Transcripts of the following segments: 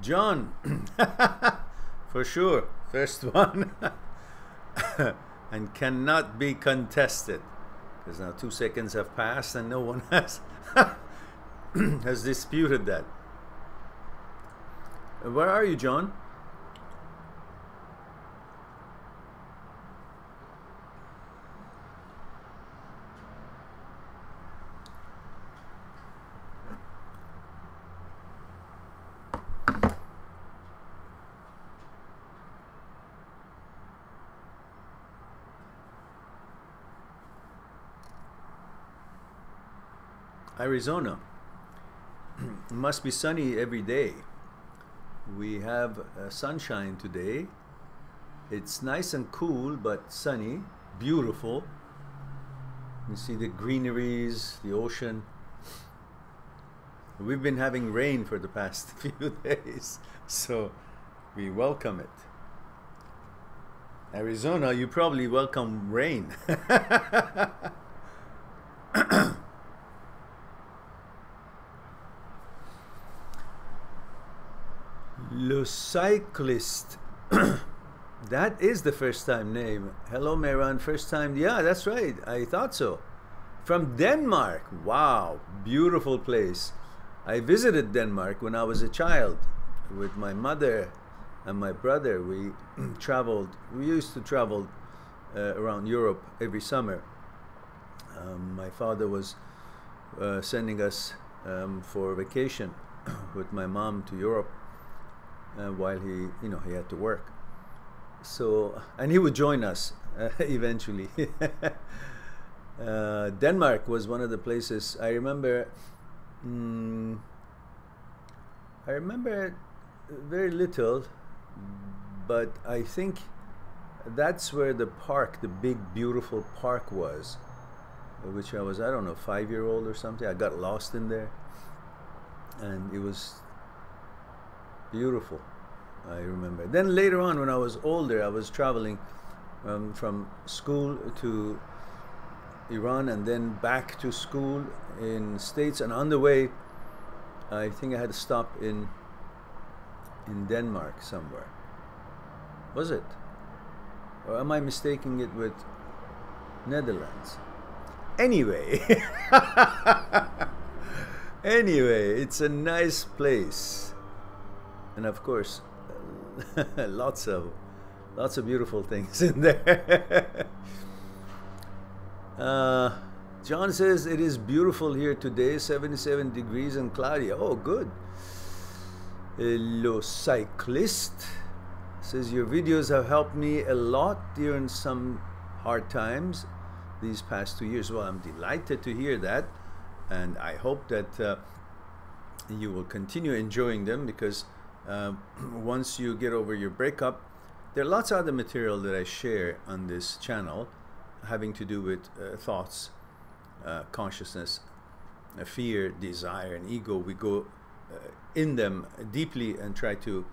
John, for sure, first one, and cannot be contested, because now 2 seconds have passed and no one has has disputed that. Where are you, John? Arizona. It must be sunny every day. We have sunshine today. It's nice and cool, but sunny, beautiful. You see the greeneries, the ocean. We've been having rain for the past few days, so we welcome it. Arizona, you probably welcome rain. Le Cyclist. That is the first time name. Hello, Mehran. First time. Yeah, that's right. I thought so. From Denmark. Wow. Beautiful place. I visited Denmark when I was a child with my mother and my brother. We traveled. We used to travel around Europe every summer. My father was sending us for vacation with my mom to Europe. While he had to work, so, and he would join us eventually. Denmark was one of the places I remember. I remember very little, but I think that's where the park, the big beautiful park, was, which I was, I don't know, 5-year-old or something. I got lost in there, and it was beautiful, I remember. Then later on, when I was older, I was traveling from school to Iran and then back to school in States, and on the way I think I had to stop in Denmark somewhere. Was it? Or am I mistaking it with Netherlands? Anyway, anyway, it's a nice place. And of course, lots of beautiful things in there. John says it is beautiful here today, 77 degrees and cloudy. Oh, good. Le Cyclist says your videos have helped me a lot during some hard times these past 2 years. Well, I'm delighted to hear that, and I hope that you will continue enjoying them, because once you get over your breakup, there are lots of other material that I share on this channel having to do with thoughts, consciousness, fear, desire, and ego. We go in them deeply and try to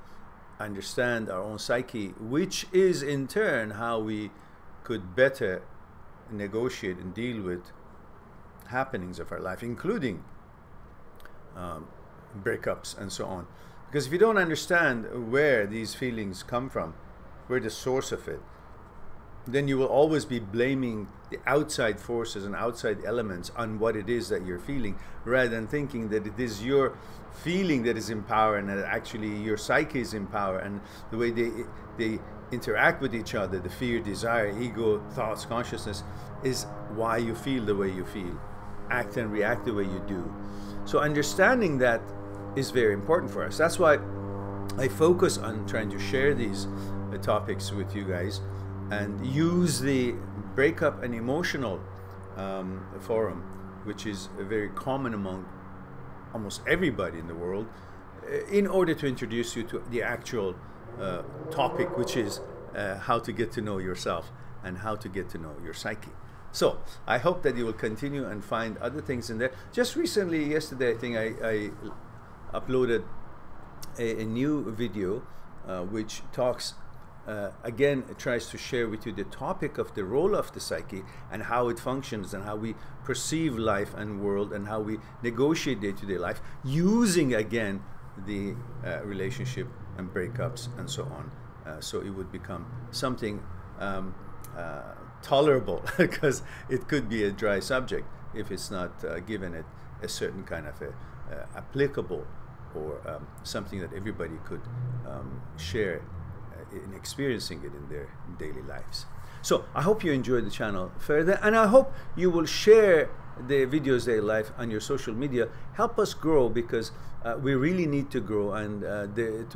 understand our own psyche, which is in turn how we could better negotiate and deal with happenings of our life, including breakups and so on. Because if you don't understand where these feelings come from, where the source of it, then you will always be blaming the outside forces and outside elements on what it is that you're feeling, rather than thinking that it is your feeling that is in power, and that actually your psyche is in power, and the way they interact with each other, the fear, desire, ego, thoughts, consciousness, is why you feel the way you feel, act and react the way you do. So understanding that is very important for us. That's why I focus on trying to share these topics with you guys, and use the breakup and emotional forum, which is very common among almost everybody in the world, in order to introduce you to the actual topic, which is how to get to know yourself and how to get to know your psyche. So I hope that you will continue and find other things in there. Just recently, yesterday, I think I uploaded a new video which talks again, it tries to share with you the topic of the role of the psyche and how it functions and how we perceive life and world and how we negotiate day-to-day life, using again the relationship and breakups and so on. So it would become something tolerable, because it could be a dry subject if it's not given it a certain kind of applicable or something that everybody could share in experiencing it in their daily lives. So I hope you enjoyed the channel further, and I hope you will share the videos daily life on your social media. Help us grow, because we really need to grow, and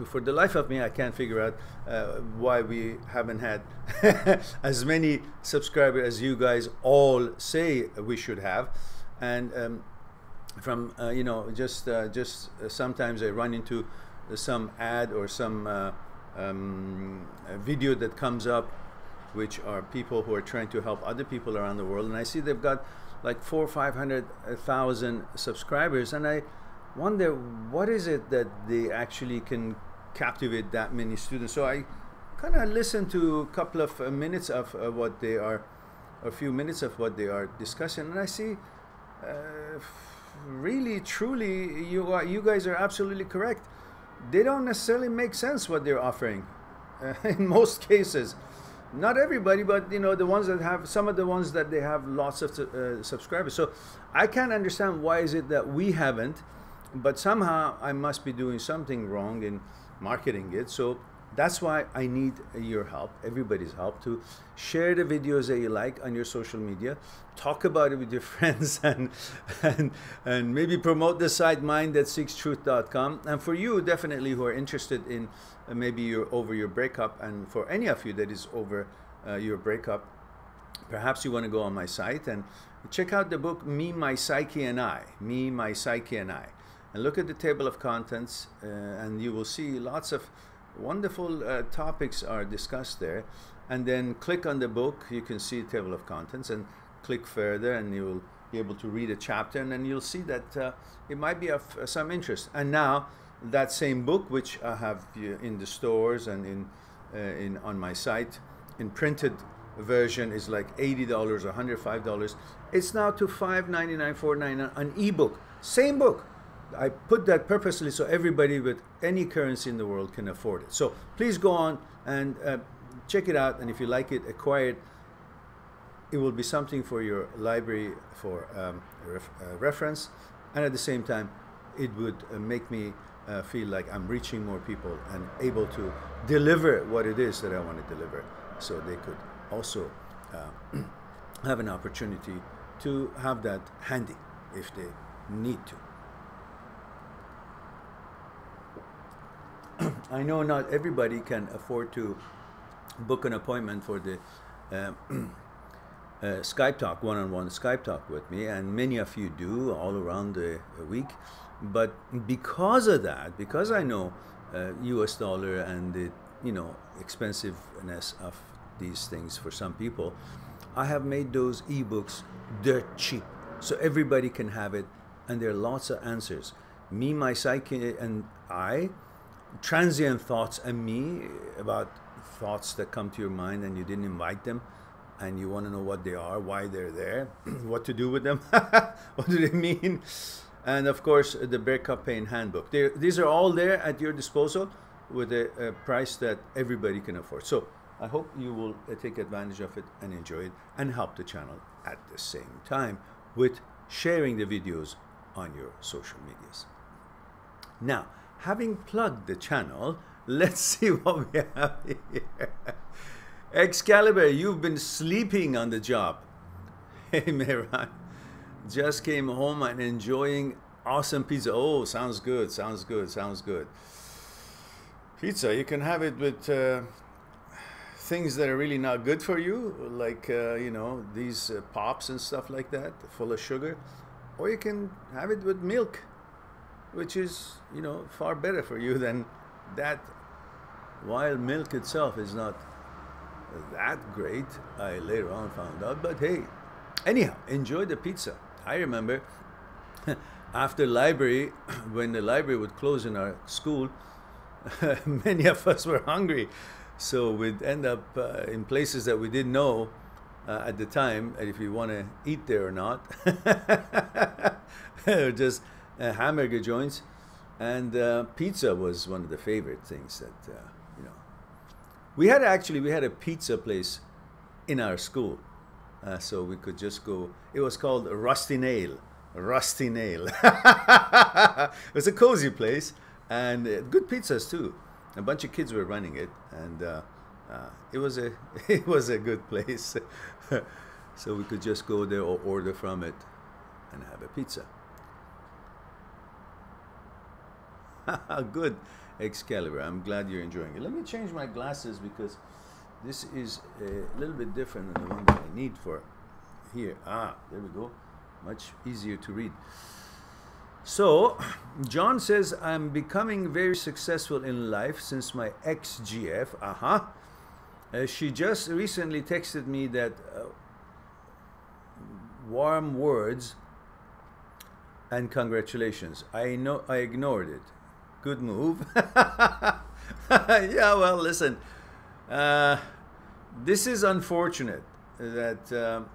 for the life of me, I can't figure out why we haven't had as many subscribers as you guys all say we should have. And from you know, just sometimes I run into some ad or some video that comes up, which are people who are trying to help other people around the world, and I see they've got like 400,000 or 500,000 subscribers, and I wonder what is it that they actually can captivate that many students. So I kind of listen to a couple of minutes of what they are, a few minutes of what they are discussing, and I see really truly you guys are absolutely correct. They don't necessarily make sense what they're offering in most cases. Not everybody, but you know, the ones that have, some of the ones that they have lots of subscribers. So I can't understand why is it that we haven't, but somehow I must be doing something wrong in marketing it. So that's why I need your help, everybody's help, to share the videos that you like on your social media, talk about it with your friends, and maybe promote the site mind@seekstruth.com. And for you, definitely, who are interested in maybe you're over your breakup, and for any of you that is over your breakup, perhaps you want to go on my site and check out the book Me, My Psyche and I, Me, My Psyche and I, and look at the table of contents, and you will see lots of wonderful topics are discussed there. And then click on the book, you can see the table of contents, and click further and you will be able to read a chapter, and then you'll see that it might be of some interest. And now that same book, which I have in the stores and on my site, in printed version, is like $80 or $105. It's now to $5.99, $4.99 an ebook. Same book. I put that purposely so everybody with any currency in the world can afford it. So please go on and check it out, and if you like it, acquire it. It will be something for your library for reference, and at the same time it would make me feel like I'm reaching more people and able to deliver what it is that I want to deliver, so they could also have an opportunity to have that handy if they need to. I know not everybody can afford to book an appointment for the Skype talk, one-on-one Skype talk with me, and many of you do all around the week. But because of that, because I know US dollar and the expensiveness of these things for some people, I have made those ebooks dirt cheap, so everybody can have it, and there are lots of answers. Me, My Psyche and I, transient thoughts, and me, about thoughts that come to your mind and you didn't invite them, and you want to know what they are, why they're there, what to do with them, what do they mean, and of course the Breakup Pain Handbook. These are all there at your disposal with a price that everybody can afford. So I hope you will take advantage of it and enjoy it, and help the channel at the same time with sharing the videos on your social medias. Now, having plugged the channel, let's see what we have here. Excalibur, you've been sleeping on the job. Hey, Mehran, just came home and enjoying awesome pizza. Oh, sounds good, sounds good, sounds good. Pizza, you can have it with things that are really not good for you, like, these pops and stuff like that, full of sugar. Or you can have it with milk, which is, far better for you than that, while milk itself is not that great, I later on found out. But hey, anyhow, enjoy the pizza. I remember after library, when the library would close in our school, many of us were hungry, so we'd end up in places that we didn't know at the time if we want to eat there or not. Just hamburger joints, And pizza was one of the favorite things that, you know. We had a pizza place in our school. So we could just go. It was called Rusty Nail. Rusty Nail. It was a cozy place and good pizzas too. A bunch of kids were running it, and it was a it was a good place. So we could just go there or order from it and have a pizza. Good, Excalibur. I'm glad you're enjoying it. Let me change my glasses because this is a little bit different than the one that I need for here. Ah, there we go. Much easier to read. So, John says, I'm becoming very successful in life since my ex-GF. She just recently texted me that warm words and congratulations. I ignored it. Good move. Yeah, well, listen. This is unfortunate that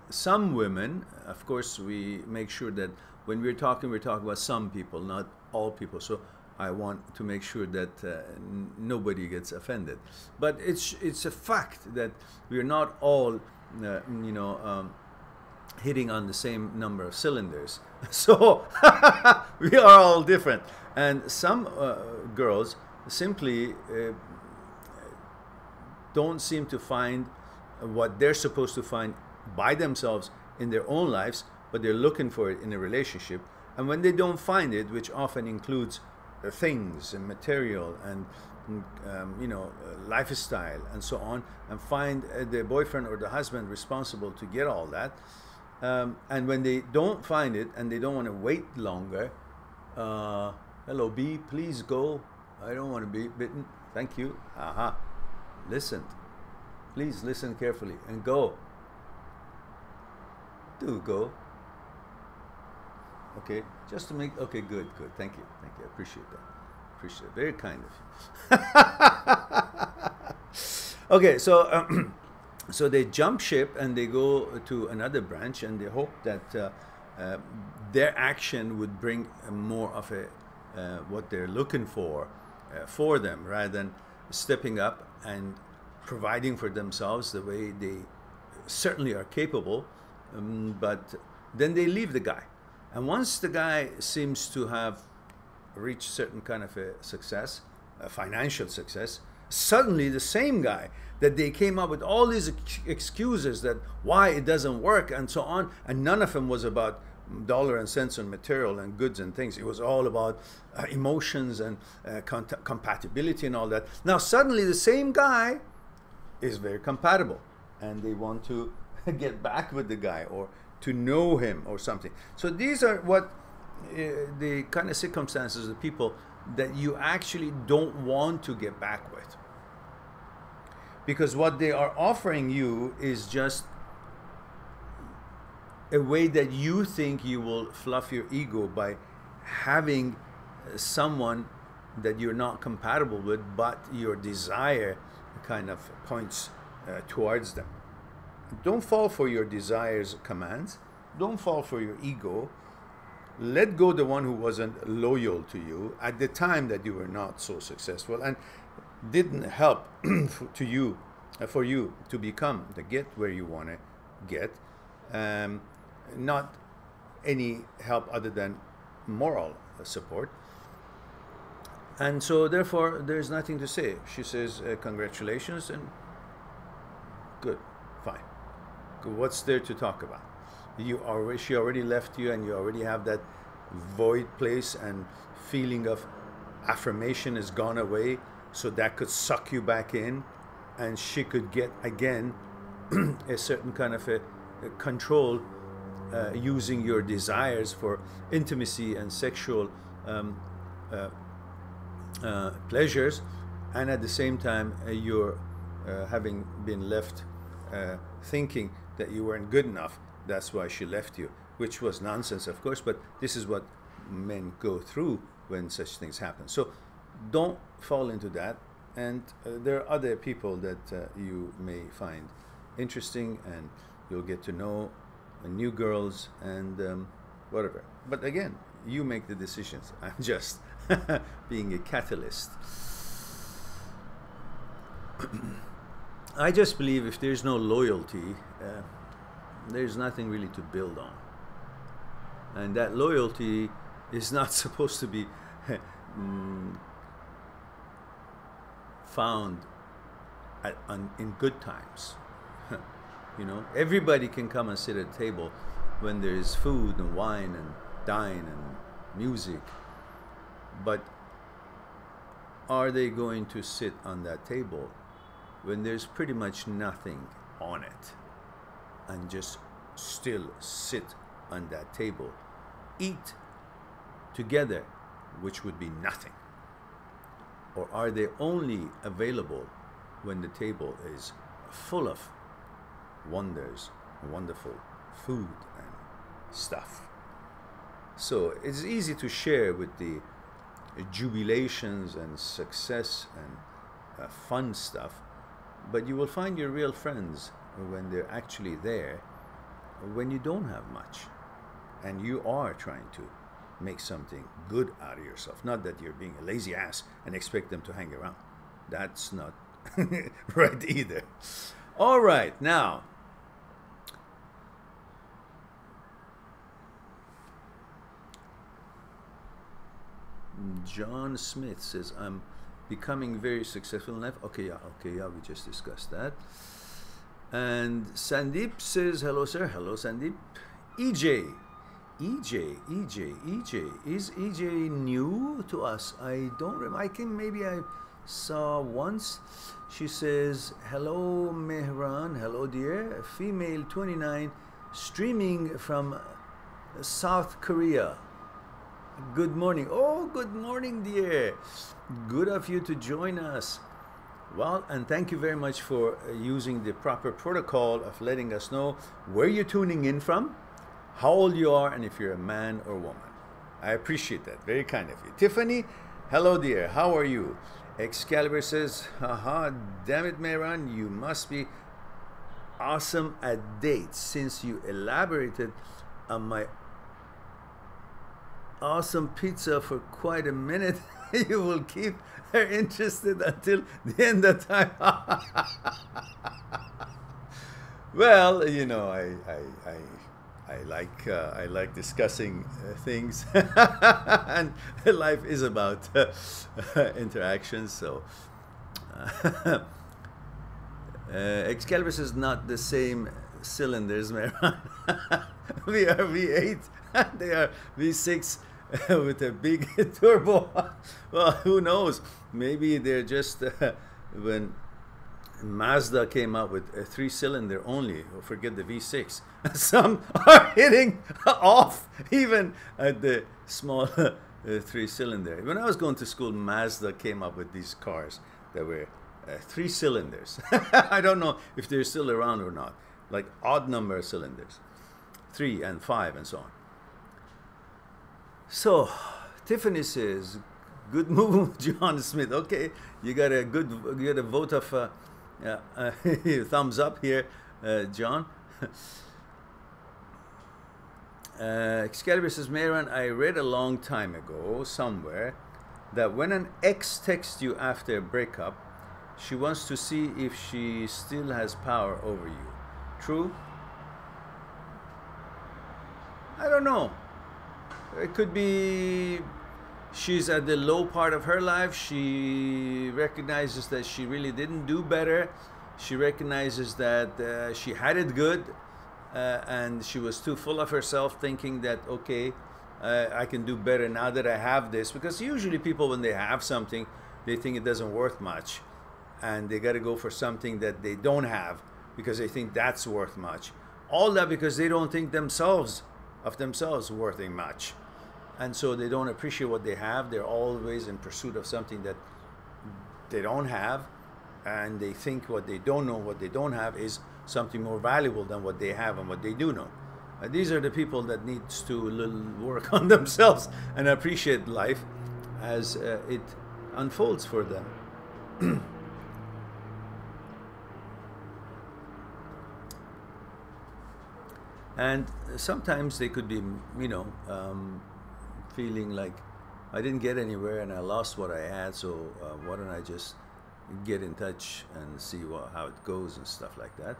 some women, of course, we make sure that when we're talking about some people, not all people. So I want to make sure that nobody gets offended. But it's a fact that we're not all, you know, hitting on the same number of cylinders. So we are all different. And some girls simply don't seem to find what they're supposed to find by themselves in their own lives, but they're looking for it in a relationship. And when they don't find it, which often includes things and material and you know, lifestyle and so on, and find the boyfriend or the husband responsible to get all that, and when they don't find it and they don't want to wait longer, hello B, please go, I don't want to be bitten, thank you, listen, please listen carefully and go. Do go. Okay, just to make, okay, good, thank you, I appreciate that, very kind of you. Okay, so so they jump ship and they go to another branch, and they hope that their action would bring more of a what they're looking for them, rather than stepping up and providing for themselves the way they certainly are capable. But then they leave the guy, and once the guy seems to have reached certain kind of a success, a financial success, suddenly the same guy that they came up with all these excuses that why it doesn't work and so on, and none of them was about dollar and cents and material and goods and things. It was all about emotions and compatibility and all that. Now suddenly the same guy is very compatible, and they want to get back with the guy or to know him or something. So these are what the kind of circumstances of people that you actually don't want to get back with, because what they are offering you is just a way that you think you will fluff your ego by having someone that you're not compatible with, but your desire kind of points towards them. Don't fall for your desires' commands. Don't fall for your ego. Let go the one who wasn't loyal to you at the time that you were not so successful and didn't help for you to become, to get where you want to get. Not any help other than moral support. And so therefore there's nothing to say. She says congratulations, and good, fine. What's there to talk about? She already left you, and you already have that void place, and feeling of affirmation has gone away, so that could suck you back in, and she could get again a certain kind of a control using your desires for intimacy and sexual pleasures, and at the same time you're having been left thinking that you weren't good enough. That's why she left you, which was nonsense, of course, but this is what men go through when such things happen. So don't fall into that. And there are other people that you may find interesting, and you'll get to know new girls, and whatever. But again, you make the decisions. I'm just being a catalyst. I just believe if there's no loyalty, there's nothing really to build on. And that loyalty is not supposed to be found in good times. You know, everybody can come and sit at a table when there's food and wine and dine and music, but are they going to sit on that table when there's pretty much nothing on it and just still sit on that table, eat together, which would be nothing? Or are they only available when the table is full of wonders, wonderful food and stuff? So it's easy to share with the jubilations and success and fun stuff, but you will find your real friends when they're actually there when you don't have much and you are trying to make something good out of yourself. Not that you're being a lazy ass and expect them to hang around. That's not right either. All right, now John Smith says, I'm becoming very successful in life. Okay, yeah, we just discussed that. And Sandeep says, hello, sir. Hello, Sandeep. EJ. Is EJ new to us? I don't remember. I can, maybe I saw once. She says, hello, Mehran. Hello, dear. Female 29, streaming from South Korea. Good morning. Oh, good morning, dear. Good of you to join us. Well, and thank you very much for using the proper protocol of letting us know where you're tuning in from, how old you are, and if you're a man or woman. I appreciate that. Very kind of you. Tiffany, hello, dear. How are you? Excalibur says, haha, damn it, Mehran, you must be awesome at dates since you elaborated on my awesome pizza for quite a minute. You will keep her interested until the end of time. Well, you know, I like discussing things, and life is about interactions. So Excalibur is not the same cylinders, Mehran. We are V8, they are V6 with a big turbo. Well, who knows? Maybe they're just when Mazda came out with a 3-cylinder only, forget the V6. Some are hitting off even at the small 3-cylinder. When I was going to school, Mazda came up with these cars that were 3 cylinders. I don't know if they're still around or not, like odd number cylinders, 3 and 5 and so on. So Tiffany says, good move, John Smith. Okay, you got a vote of thumbs up here, John. Excalibur says, Mehran, I read a long time ago somewhere that when an ex texts you after a breakup, she wants to see if she still has power over you. True? I don't know. It could be she's at the low part of her life. She recognizes that she really didn't do better. She recognizes that she had it good, and she was too full of herself, thinking that, okay, I can do better now that I have this. Because usually people, when they have something, they think it doesn't worth much, and they got to go for something that they don't have because they think that's worth much. All that because they don't think themselves worthing much. And so they don't appreciate what they have. They're always in pursuit of something that they don't have, and they think what they don't know, what they don't have, is something more valuable than what they have and what they do know. These are the people that needs to work on themselves and appreciate life as it unfolds for them. And sometimes they could be, you know, feeling like I didn't get anywhere and I lost what I had, so why don't I just get in touch and see how it goes and stuff like that.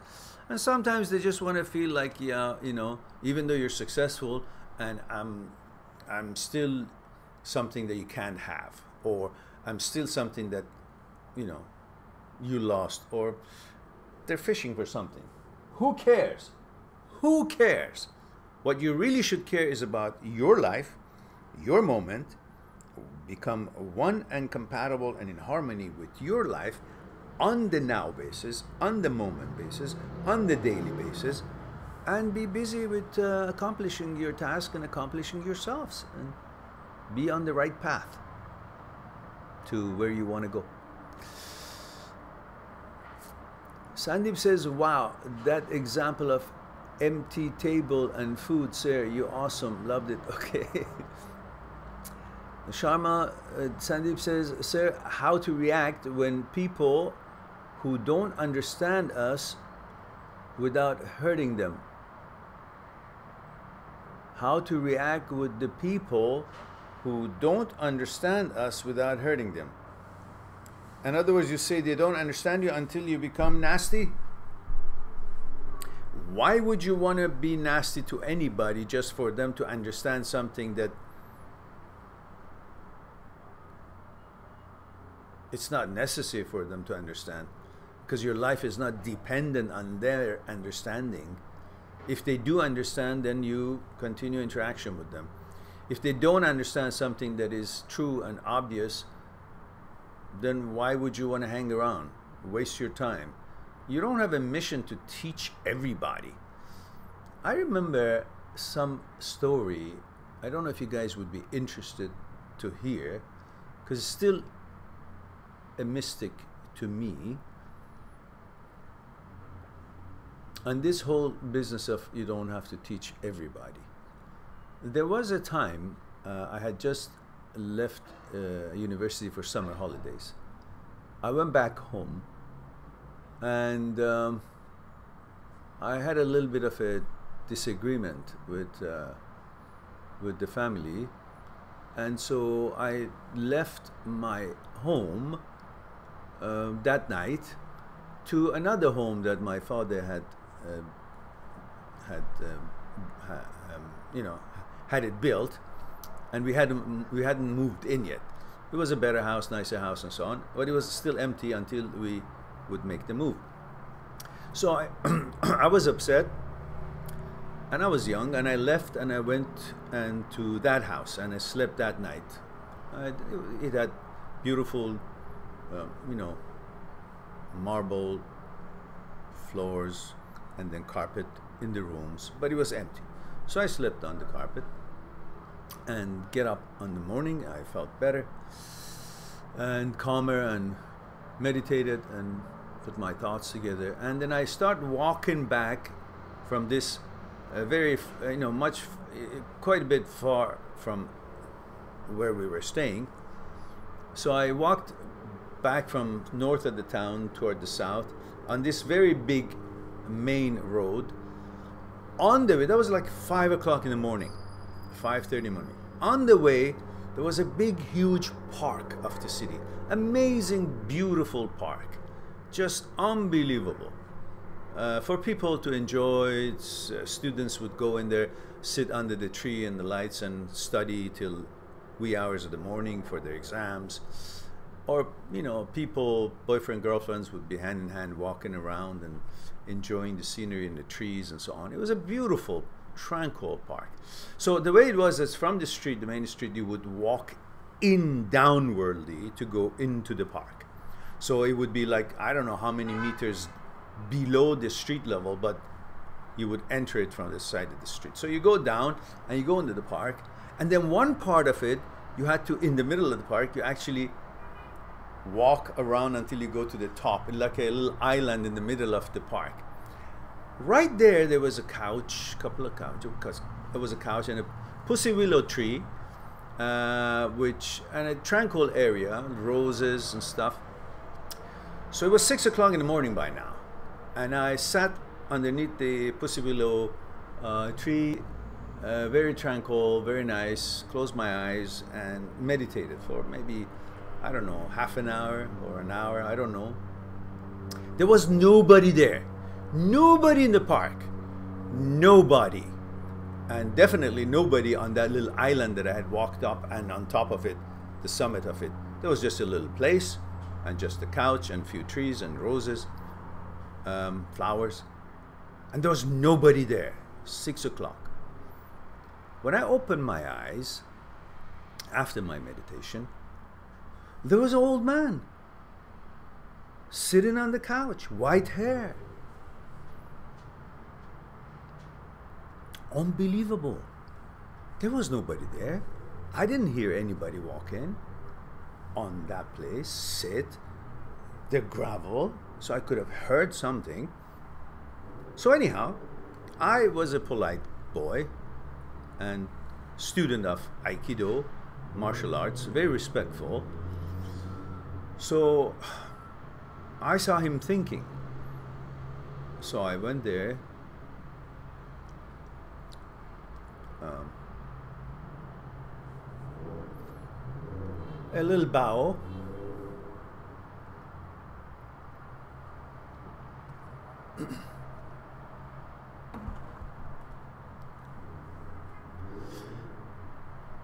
And sometimes they just want to feel like, yeah, you know, even though you're successful and I'm still something that you can't have, or I'm still something that, you know, you lost, or they're fishing for something. Who cares? Who cares? What you really should care is about your life, your moment, become one and compatible and in harmony with your life on the now basis, on the moment basis, on the daily basis, and be busy with accomplishing your task and accomplishing yourselves, and be on the right path to where you want to go. Sandeep says, wow, that example of empty table and food, sir, you awesome, loved it. Okay. Sharma, Sandeep says, sir, how to react when people who don't understand us without hurting them? How to react with the people who don't understand us without hurting them? In other words, you say they don't understand you until you become nasty? Why would you want to be nasty to anybody just for them to understand something that it's not necessary for them to understand? Because your life is not dependent on their understanding. If they do understand, then you continue interaction with them. If they don't understand something that is true and obvious, then why would you want to hang around, waste your time? You don't have a mission to teach everybody. I remember some story, I don't know if you guys would be interested to hear, because it's still a mystic to me. And this whole business of you don't have to teach everybody. There was a time I had just left university for summer holidays. I went back home, and I had a little bit of a disagreement with the family, and so I left my home that night to another home that my father had had it built, and we hadn't moved in yet. It was a better house, nicer house, and so on, but it was still empty until we would make the move. So I I was upset, and I was young, and I left and I went to that house and I slept that night. It had beautiful, marble floors and then carpet in the rooms, but it was empty. So I slept on the carpet and get up in the morning. I felt better and calmer and meditated and put my thoughts together. And then I start walking back from this quite a bit far from where we were staying. So I walked back from north of the town toward the south on this very big main road. On the way, that was like 5 o'clock in the morning, 5:30 in the morning. On the way, there was a big, huge park of the city. Amazing, beautiful park. Just unbelievable. For people to enjoy. Students would go in there, sit under the tree and the lights and study till wee hours of the morning for their exams. Or, people, boyfriend, girlfriends would be hand in hand walking around and enjoying the scenery and the trees and so on. It was a beautiful, tranquil park. So the way it was is from the street, the main street, you would walk in downwardly to go into the park. So it would be like, I don't know how many meters below the street level, but you would enter it from the side of the street. So you go down and you go into the park, and then one part of it, you had to, in the middle of the park, you actually walk around until you go to the top, like a little island in the middle of the park. Right there was a couch, couple of couches, because there was a couch and a pussy willow tree, and a tranquil area, roses and stuff. So it was 6 o'clock in the morning by now, and I sat underneath the pussy willow Tree, very tranquil, very nice. Closed my eyes and meditated for maybe, I don't know, half an hour or an hour, I don't know. There was nobody there. Nobody in the park. Nobody. And definitely nobody on that little island that I had walked up, and on top of it, the summit of it. There was just a little place and just a couch and a few trees and roses, flowers. And there was nobody there. 6 o'clock. When I opened my eyes after my meditation, there was an old man sitting on the couch, white hair. Unbelievable. There was nobody there. I didn't hear anybody walk in on that place, sit, the gravel, so I could have heard something. So anyhow, I was a polite boy and student of Aikido, martial arts, very respectful. So I saw him thinking. So I went there. A little bow.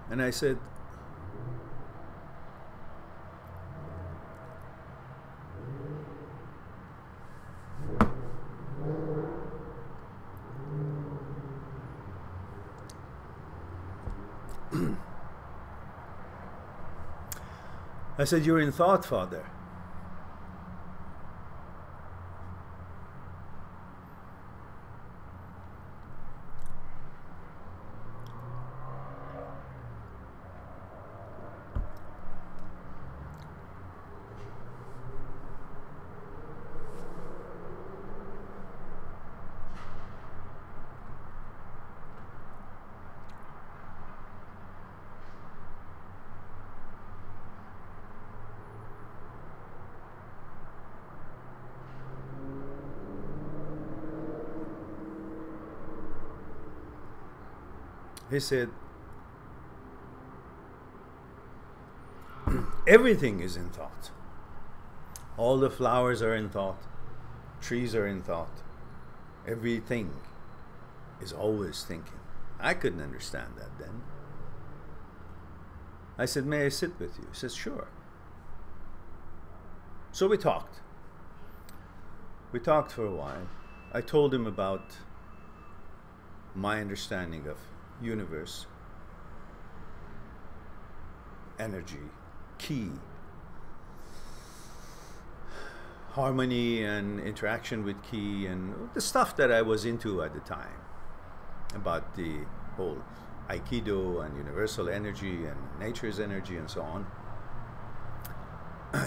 And I said, I said, "You're in thought, Father." He said, everything is in thought. All the flowers are in thought. Trees are in thought. Everything is always thinking. I couldn't understand that then. I said, "May I sit with you?" He says, "Sure." So we talked. We talked for a while. I told him about my understanding of universe, energy, ki, harmony and interaction with ki, and the stuff that I was into at the time about the whole Aikido and universal energy and nature's energy and so on.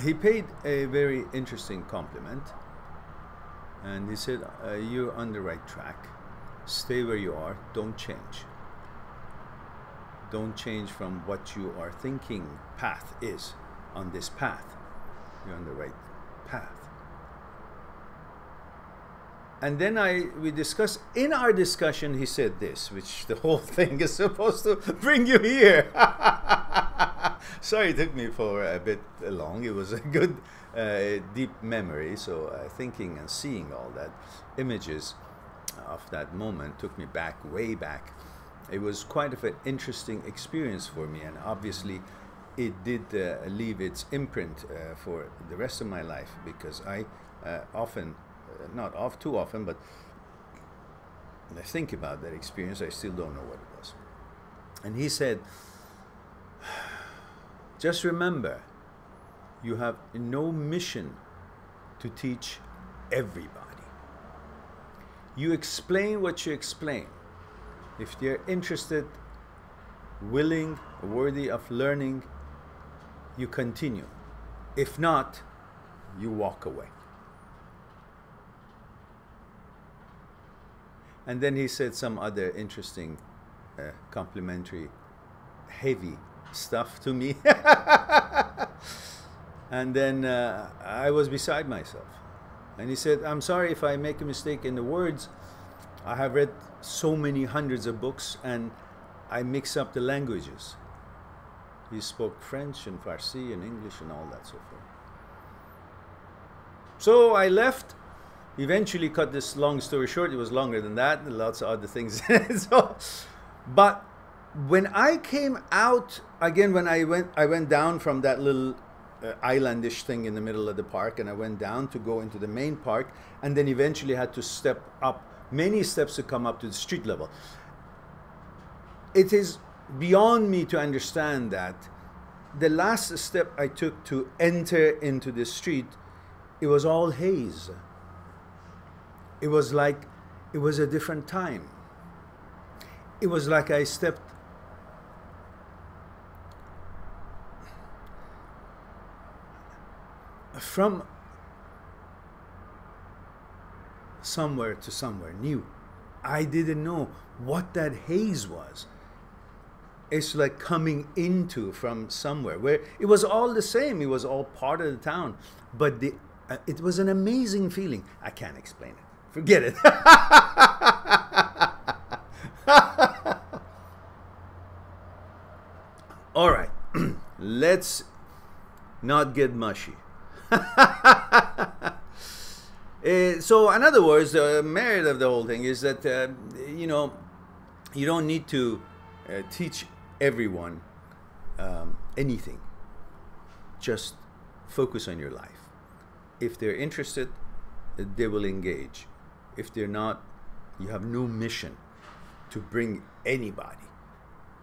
He paid a very interesting compliment, and he said, "You're on the right track. Stay where you are. Don't change. Don't change from what you are thinking path is on this path. You're on the right path." And then we discussed, in our discussion, he said this, which the whole thing is supposed to bring you here. Sorry, it took me for a bit long. It was a good, deep memory. So thinking and seeing all that, images of that moment took me back, way back. It was quite of an interesting experience for me, and obviously it did leave its imprint for the rest of my life, because I often, not too often, but when I think about that experience, I still don't know what it was. And he said, "Just remember, you have no mission to teach everybody. You explain what you explain. If they're interested, willing, worthy of learning, you continue. If not, you walk away." And then he said some other interesting, complimentary, heavy stuff to me. And then I was beside myself. And he said, "I'm sorry if I make a mistake in the words. I have read so many hundreds of books, and I mix up the languages. He spoke French and Farsi and English and all that so forth. So I left. Eventually, cut this long story short, it was longer than that, lots of other things. So, but when I came out again, when I went down from that little islandish thing in the middle of the park, and I went down to go into the main park, and then eventually had to step up many steps to come up to the street level. It is beyond me to understand that the last step I took to enter into the street, it was all haze. It was like it was a different time. It was like I stepped from somewhere to somewhere new. I didn't know what that haze was. It's like coming into from somewhere where it was all the same. It was all part of the town, but it was an amazing feeling. I can't explain it. Forget it. All right, let's not get mushy. So in other words, the merit of the whole thing is that you know, you don't need to teach everyone anything. Just focus on your life. If they're interested, they will engage. If they're not, you have no mission to bring anybody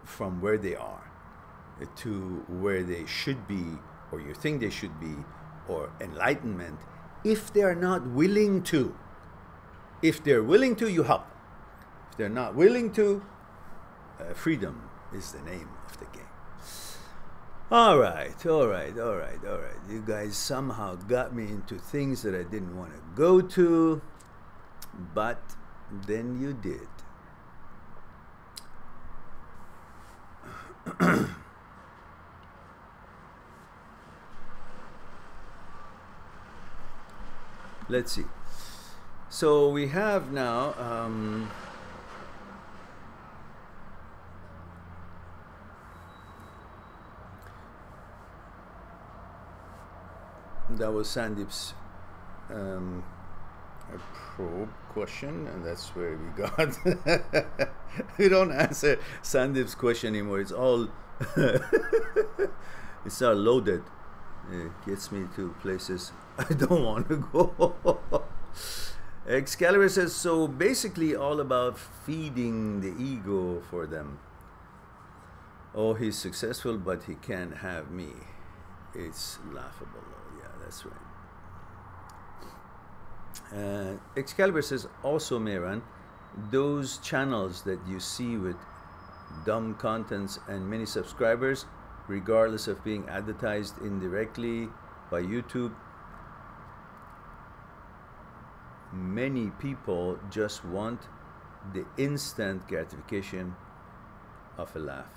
from where they are to where they should be, or you think they should be, or enlightenment, if they are not willing to. If they're willing to, you help. If they're not willing to, freedom is the name of the game. All right. You guys somehow got me into things that I didn't want to go to, but then you did. Let's see. So we have now that was Sandeep's probe question, and that's where we got. We don't answer Sandeep's question anymore. It's all it's all loaded. It gets me to places I don't want to go. Excalibur says, so basically all about feeding the ego for them. Oh, he's successful, but he can't have me. It's laughable. Oh, yeah, that's right. Excalibur says, also Mehran, those channels that you see with dumb contents and many subscribers, regardless of being advertised indirectly by YouTube, many people just want the instant gratification of a laugh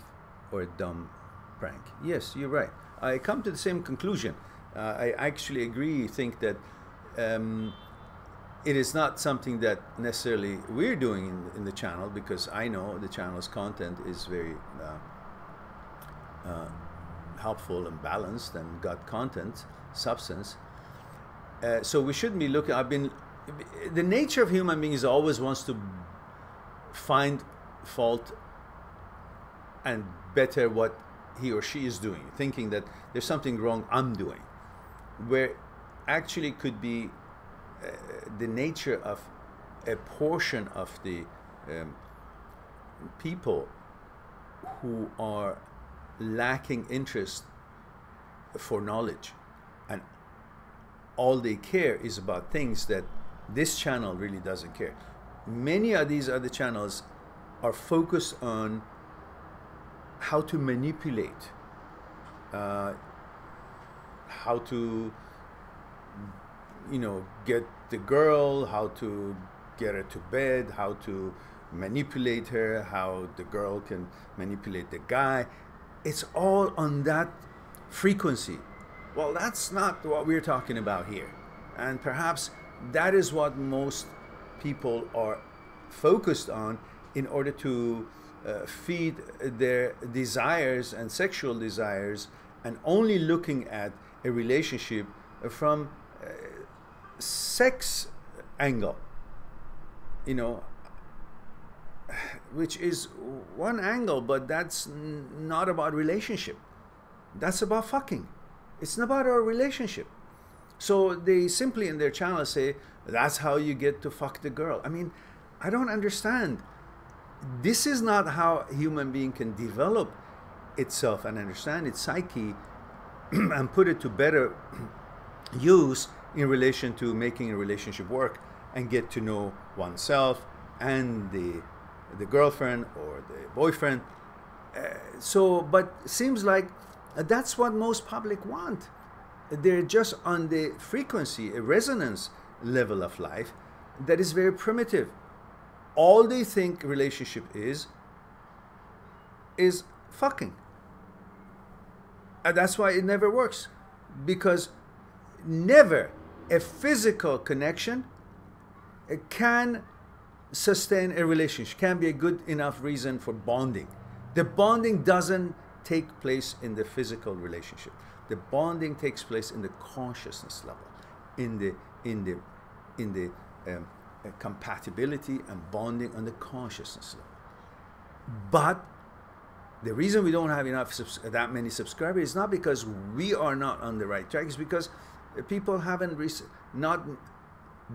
or a dumb prank. Yes, you're right. I come to the same conclusion. I actually agree, think that it is not something that necessarily we're doing in the channel, because I know the channel's content is very helpful and balanced and got content, substance. So we shouldn't be looking, the nature of human beings always wants to find fault and better what he or she is doing, thinking that there's something wrong I'm doing, where actually could be the nature of a portion of the people who are lacking interest for knowledge, and all they care is about things that this channel really doesn't care. Many of these other channels are focused on how to manipulate, how to, you know, get the girl, how to get her to bed, how to manipulate her, how the girl can manipulate the guy. It's all on that frequency. Well, that's not what we're talking about here. And perhaps that is what most people are focused on in order to feed their desires and sexual desires, and only looking at a relationship from sex angle, you know, which is one angle, but that's not about relationship. That's about fucking. It's not about our relationship. So they simply in their channel say, that's how you get to fuck the girl. I mean, I don't understand. This is not how a human being can develop itself and understand its psyche and put it to better use in relation to making a relationship work and get to know oneself and the girlfriend or the boyfriend. But seems like that's what most public want. They're just on the frequency, a resonance level of life that is very primitive. All they think relationship is fucking. And that's why it never works. Because never a physical connection can sustain a relationship, can be a good enough reason for bonding. The bonding doesn't take place in the physical relationship. The bonding takes place in the consciousness level, in the compatibility and bonding on the consciousness level. But the reason we don't have that many subscribers is not because we are not on the right track. It's because people haven't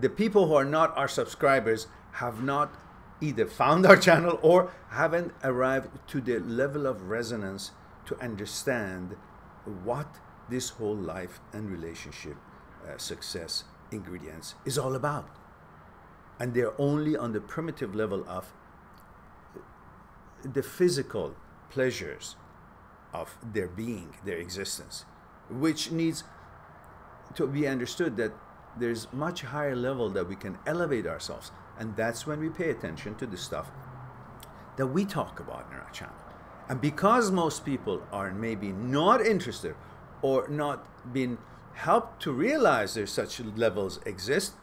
the people who are not our subscribers have not either found our channel or haven't arrived to the level of resonance to understand what this whole life and relationship success ingredients is all about. And they're only on the primitive level of the physical pleasures of their being, their existence, which needs to be understood that there's much higher level that we can elevate ourselves. And that's when we pay attention to the stuff that we talk about in our channel. And because most people are maybe not interested or not been helped to realize there's such levels exist,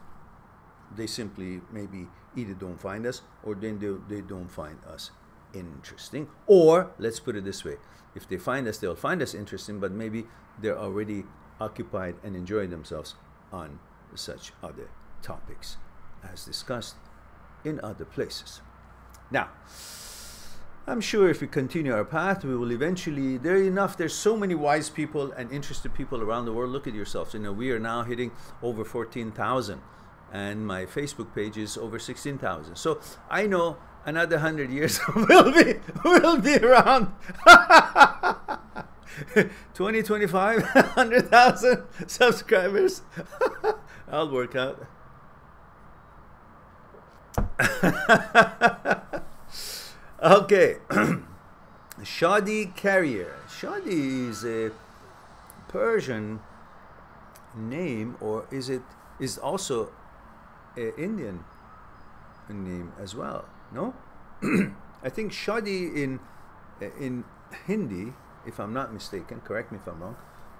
they simply maybe either don't find us or then they don't find us interesting. Or let's put it this way, if they find us, they'll find us interesting, but maybe they're already occupied and enjoying themselves on such other topics as discussed in other places. Now, I'm sure if we continue our path, we will eventually, there's so many wise people and interested people around the world. Look at yourselves. You know, we are now hitting over 14,000 and my Facebook page is over 16,000. So I know another 100 years will be around 20, 25, 100,000 subscribers. I'll work out. Okay. Shadi Carrier. Shadi is a Persian name, or is also an Indian name as well? No? I think Shadi in Hindi, if I'm not mistaken, correct me if I'm wrong,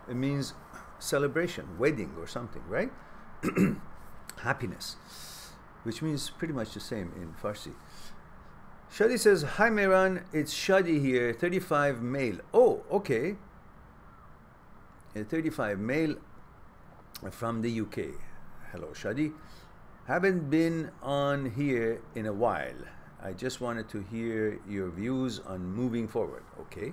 it means celebration, wedding or something, right? Happiness, which means pretty much the same in Farsi. Shadi says, hi Mehran, it's Shadi here, 35 male. Oh, okay. 35 male from the UK. Hello, Shadi. Haven't been on here in a while. I just wanted to hear your views on moving forward. Okay.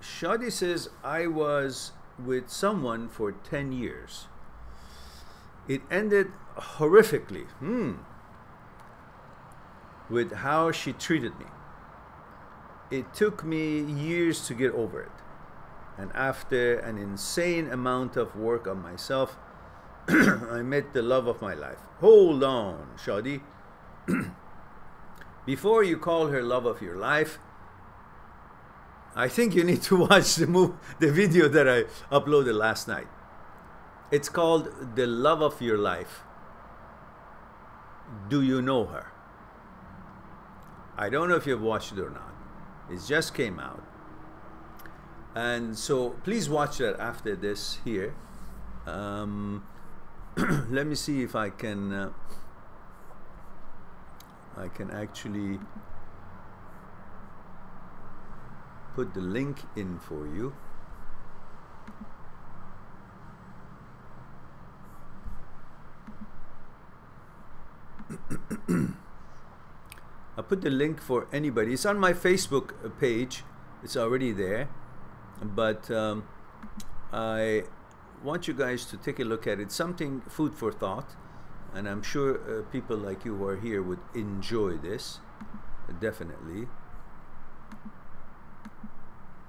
Shadi says, I was with someone for 10 years. It ended horrifically with how she treated me. It took me years to get over it. And after an insane amount of work on myself, I met the love of my life. Hold on, Shadi. Before you call her love of your life, I think you need to watch the video that I uploaded last night. It's called The Love of Your Life. Do you know her? I don't know if you've watched it or not. It just came out. And so please watch that after this here. let me see if I can actually put the link in for you. I'll put the link for anybody. It's on my Facebook page. It's already there. But I want you guys to take a look at it. Something food for thought. And I'm sure people like you who are here would enjoy this. Definitely.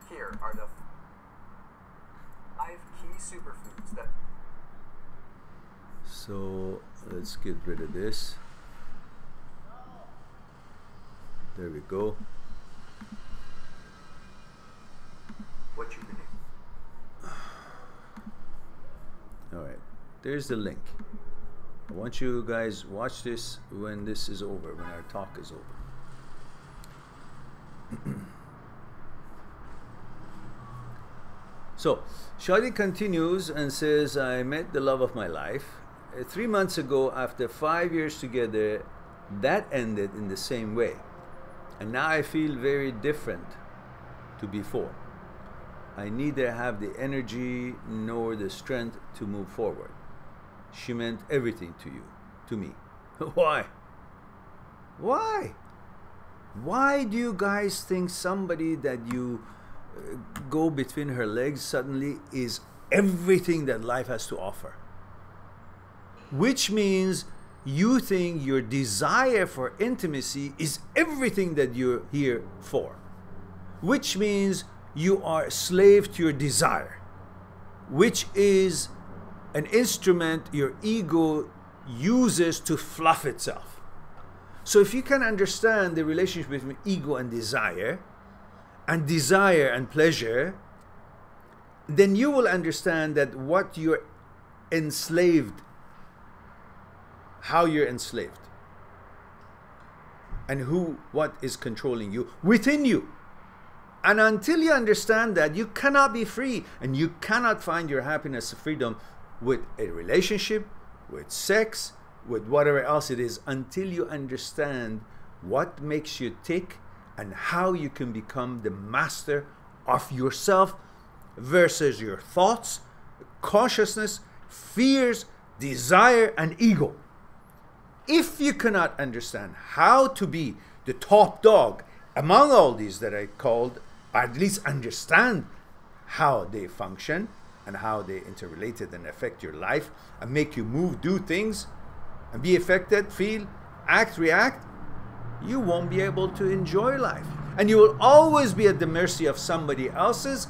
Here are the 5 key superfoods that... So let's get rid of this. There we go. What you need. All right, there's the link. I want you guys watch this when this is over, when our talk is over. So Shadi continues and says, I met the love of my life. 3 months ago, after 5 years together, that ended in the same way. And now I feel very different to before. I neither have the energy nor the strength to move forward. She meant everything to me. Why? Why? Why do you guys think somebody that you go between her legs suddenly is everything that life has to offer? Which means you think your desire for intimacy is everything that you're here for. Which means you are a slave to your desire, which is an instrument your ego uses to fluff itself. So if you can understand the relationship between ego and desire and pleasure, then you will understand that what you're enslaved, how you're enslaved, and what is controlling you within you. And until you understand that, you cannot be free, and you cannot find your happiness and freedom with a relationship, with sex, with whatever else it is, until you understand what makes you tick and how you can become the master of yourself versus your thoughts, consciousness, fears, desire, and ego. If you cannot understand how to be the top dog among all these that I called, or at least understand how they function and how they interrelated and affect your life and make you move, do things, and be affected, feel, act, react, you won't be able to enjoy life. And you will always be at the mercy of somebody else's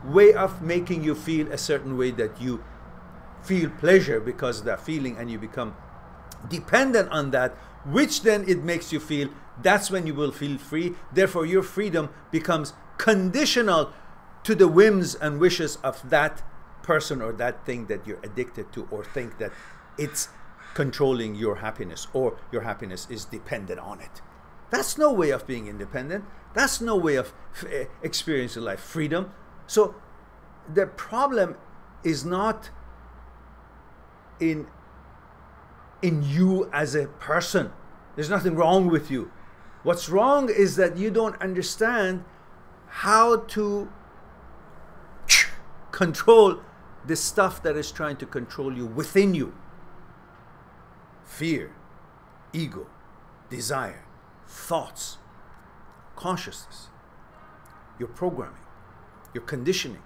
way of making you feel a certain way, that you feel pleasure because of that feeling, and you become dependent on that, which then it makes you feel. That's when you will feel free. Therefore your freedom becomes conditional to the whims and wishes of that person or that thing that you're addicted to, or think that it's controlling your happiness, or your happiness is dependent on it. That's no way of being independent. That's no way of experiencing life freedom. So the problem is not in you as a person. There's nothing wrong with you. What's wrong is that you don't understand how to control the stuff that is trying to control you within you. Fear, ego, desire, thoughts, consciousness, your programming, your conditioning.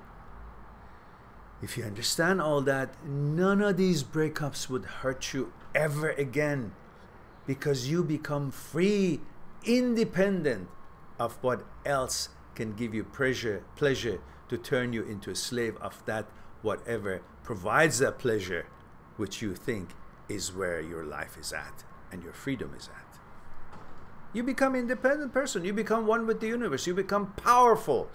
If you understand all that, none of these breakups would hurt you ever again, because you become free, independent of what else can give you pleasure to turn you into a slave of that whatever provides that pleasure, which you think is where your life is at and your freedom is at. You become an independent person. You become one with the universe. You become powerful.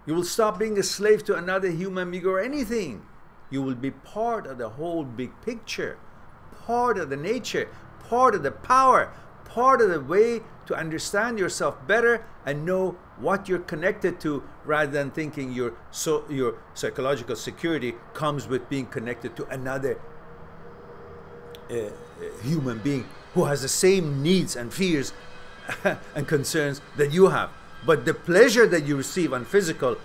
You will stop being a slave to another human being or anything. You will be part of the whole big picture, part of the nature, part of the power, part of the way to understand yourself better and know what you're connected to, rather than thinking your psychological security comes with being connected to another human being who has the same needs and fears and concerns that you have. But the pleasure that you receive on physical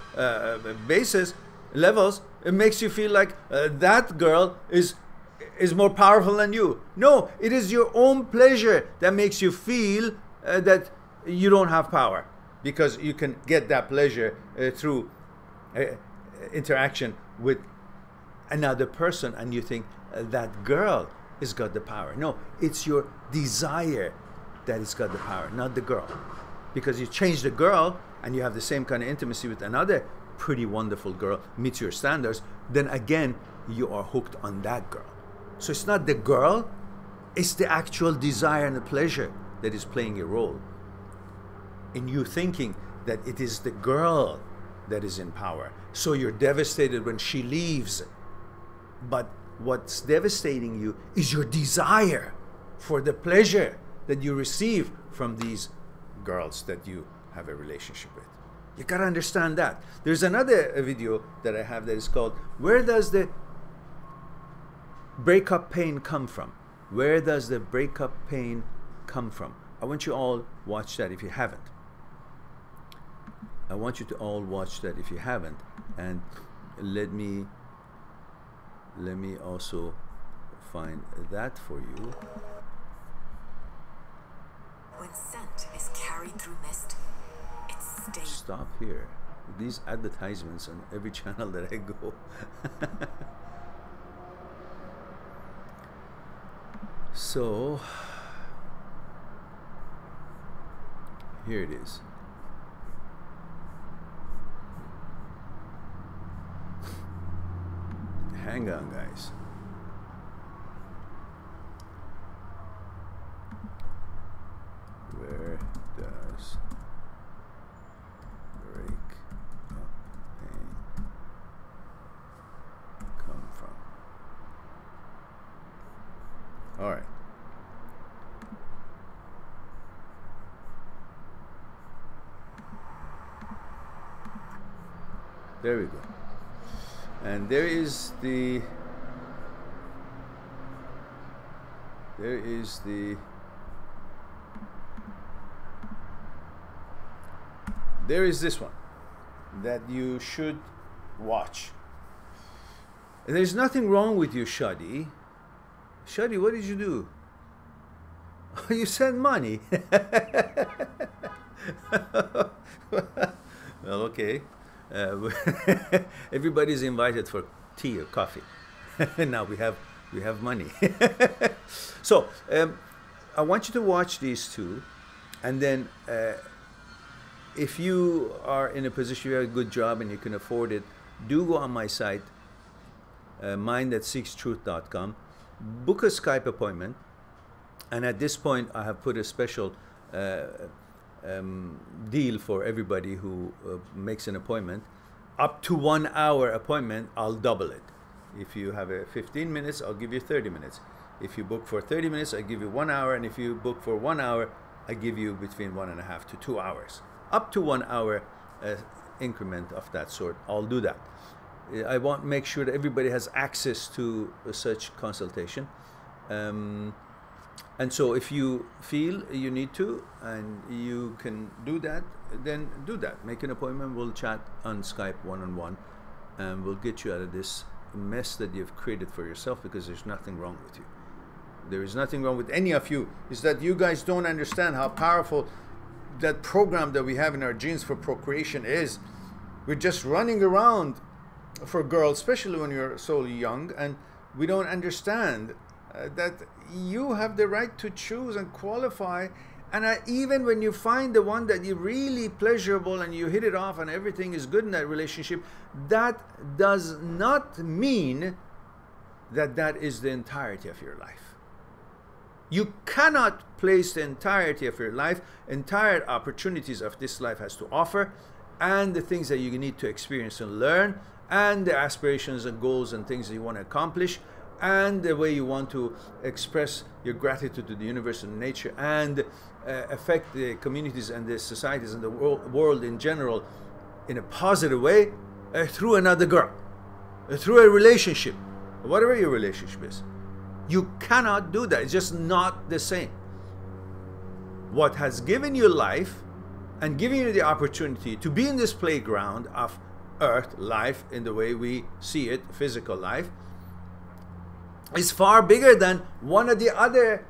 levels, it makes you feel like that girl is more powerful than you. No, it is your own pleasure that makes you feel that you don't have power, because you can get that pleasure through interaction with another person, and you think that girl has got the power. No, it's your desire that has got the power, not the girl. Because you change the girl and you have the same kind of intimacy with another pretty wonderful girl, meets your standards, then again you are hooked on that girl. So it's not the girl, it's the actual desire and the pleasure that is playing a role in you thinking that it is the girl that is in power. So you're devastated when she leaves. But what's devastating you is your desire for the pleasure that you receive from these girls that you have a relationship with. You gotta understand that. There's another video that I have that is called, Where Does the Breakup Pain Come From? Where does the breakup pain come from? I want you all watch that if you haven't. I want you to all watch that if you haven't. And let me also find that for you. When scent is carried through mist, it stays. Stop here. These advertisements on every channel that I go. So, here it is. Hang on, guys. Where does breakup pain come from? All right. There we go. And there is the this one that you should watch. There's nothing wrong with you, Shadi. Shadi, what did you do? You sent money. Well, okay. Everybody's invited for tea or coffee. Now we have money. So I want you to watch these two, and then if you are in a position, you have a good job and you can afford it, do go on my site, mind@seekstruth.com, book a Skype appointment. And at this point I have put a special deal for everybody who makes an appointment. Up to 1 hour appointment, I'll double it. If you have a 15 minutes, I'll give you 30 minutes. If you book for 30 minutes, I give you 1 hour. And if you book for 1 hour, I give you between 1.5 to 2 hours. Up to 1 hour increment of that sort, I'll do that. I want to make sure that everybody has access to such consultation. And so if you feel you need to and you can do that, then do that. Make an appointment. We'll chat on Skype one-on-one, and we'll get you out of this mess that you've created for yourself, because there's nothing wrong with you. There is nothing wrong with any of you. It's that you guys don't understand how powerful that program that we have in our genes for procreation is. We're just running around for girls, especially when you're so young, and we don't understand that you have the right to choose and qualify. And even when you find the one that you're really pleasurable and you hit it off and everything is good in that relationship, that does not mean that that is the entirety of your life. You cannot place the entirety of your life, entire opportunities of this life has to offer, and the things that you need to experience and learn, and the aspirations and goals and things that you want to accomplish, and the way you want to express your gratitude to the universe and nature, and affect the communities and the societies and the world in general in a positive way, through another girl, through a relationship, whatever your relationship is. You cannot do that. It's just not the same. What has given you life and given you the opportunity to be in this playground of earth, life in the way we see it, physical life, is far bigger than one of the other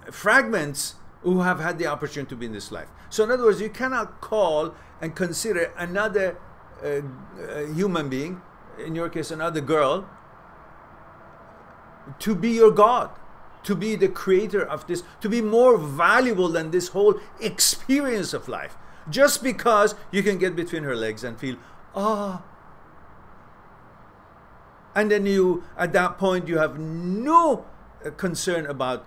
fragments who have had the opportunity to be in this life. So in other words, you cannot call and consider another human being, in your case another girl, to be your God, to be the creator of this, to be more valuable than this whole experience of life, just because you can get between her legs and feel, ah. And then you, at that point, you have no concern about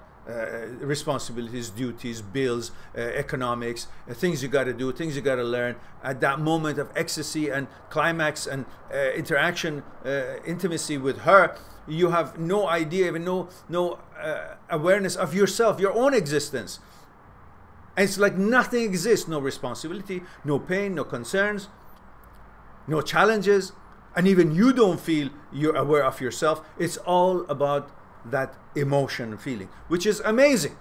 responsibilities, duties, bills, economics, things you got to do, things you got to learn. At that moment of ecstasy and climax and interaction, intimacy with her, you have no idea, even no awareness of yourself, your own existence. And it's like nothing exists, no responsibility, no pain, no concerns, no challenges, and even you don't feel you're aware of yourself. It's all about that emotion and feeling, which is amazing,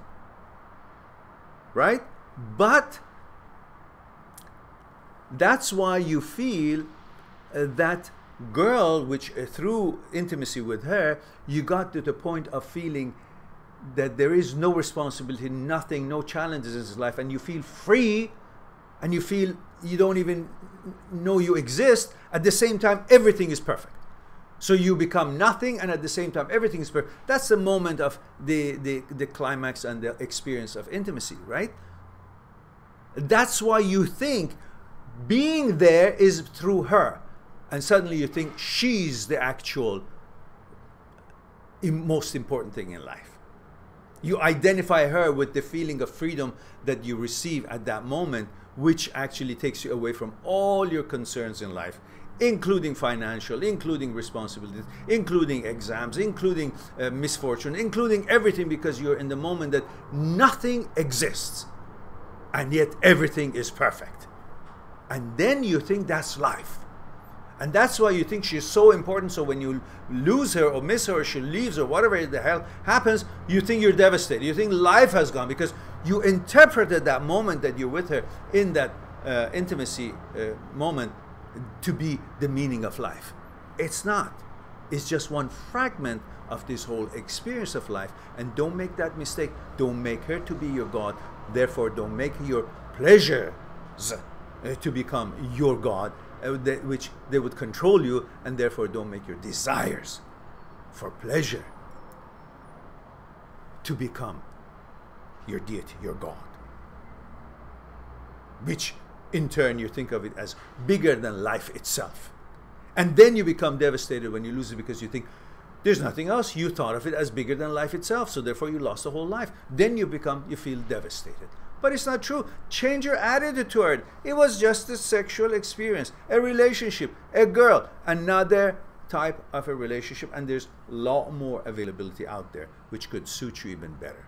right? But that's why you feel that girl, which through intimacy with her, you got to the point of feeling that there is no responsibility, nothing, no challenges in this life, and you feel free, and you feel you don't even know you exist. At the same time, everything is perfect. So you become nothing, and at the same time, everything is perfect. That's the moment of the climax and the experience of intimacy, right? That's why you think being there is through her. And suddenly you think she's the actual most important thing in life. You identify her with the feeling of freedom that you receive at that moment, which actually takes you away from all your concerns in life, including financial, including responsibilities, including exams, including misfortune, including everything, because you're in the moment that nothing exists, and yet everything is perfect. And then you think that's life. And that's why you think she's so important. So when you lose her or miss her or she leaves or whatever the hell happens, you think you're devastated. You think life has gone, because you interpreted that moment that you're with her in that intimacy moment to be the meaning of life. It's not. It's just one fragment of this whole experience of life. And don't make that mistake. Don't make her to be your God. Therefore, don't make your pleasures to become your God, which they would control you, and therefore don't make your desires for pleasure to become your deity, your God, which in turn you think of it as bigger than life itself. And then you become devastated when you lose it, because you think there's nothing else. You thought of it as bigger than life itself, so therefore you lost the whole life. Then you feel devastated. But it's not true. Change your attitude toward it. It was just a sexual experience, a relationship, a girl, another type of a relationship, and there's a lot more availability out there which could suit you even better.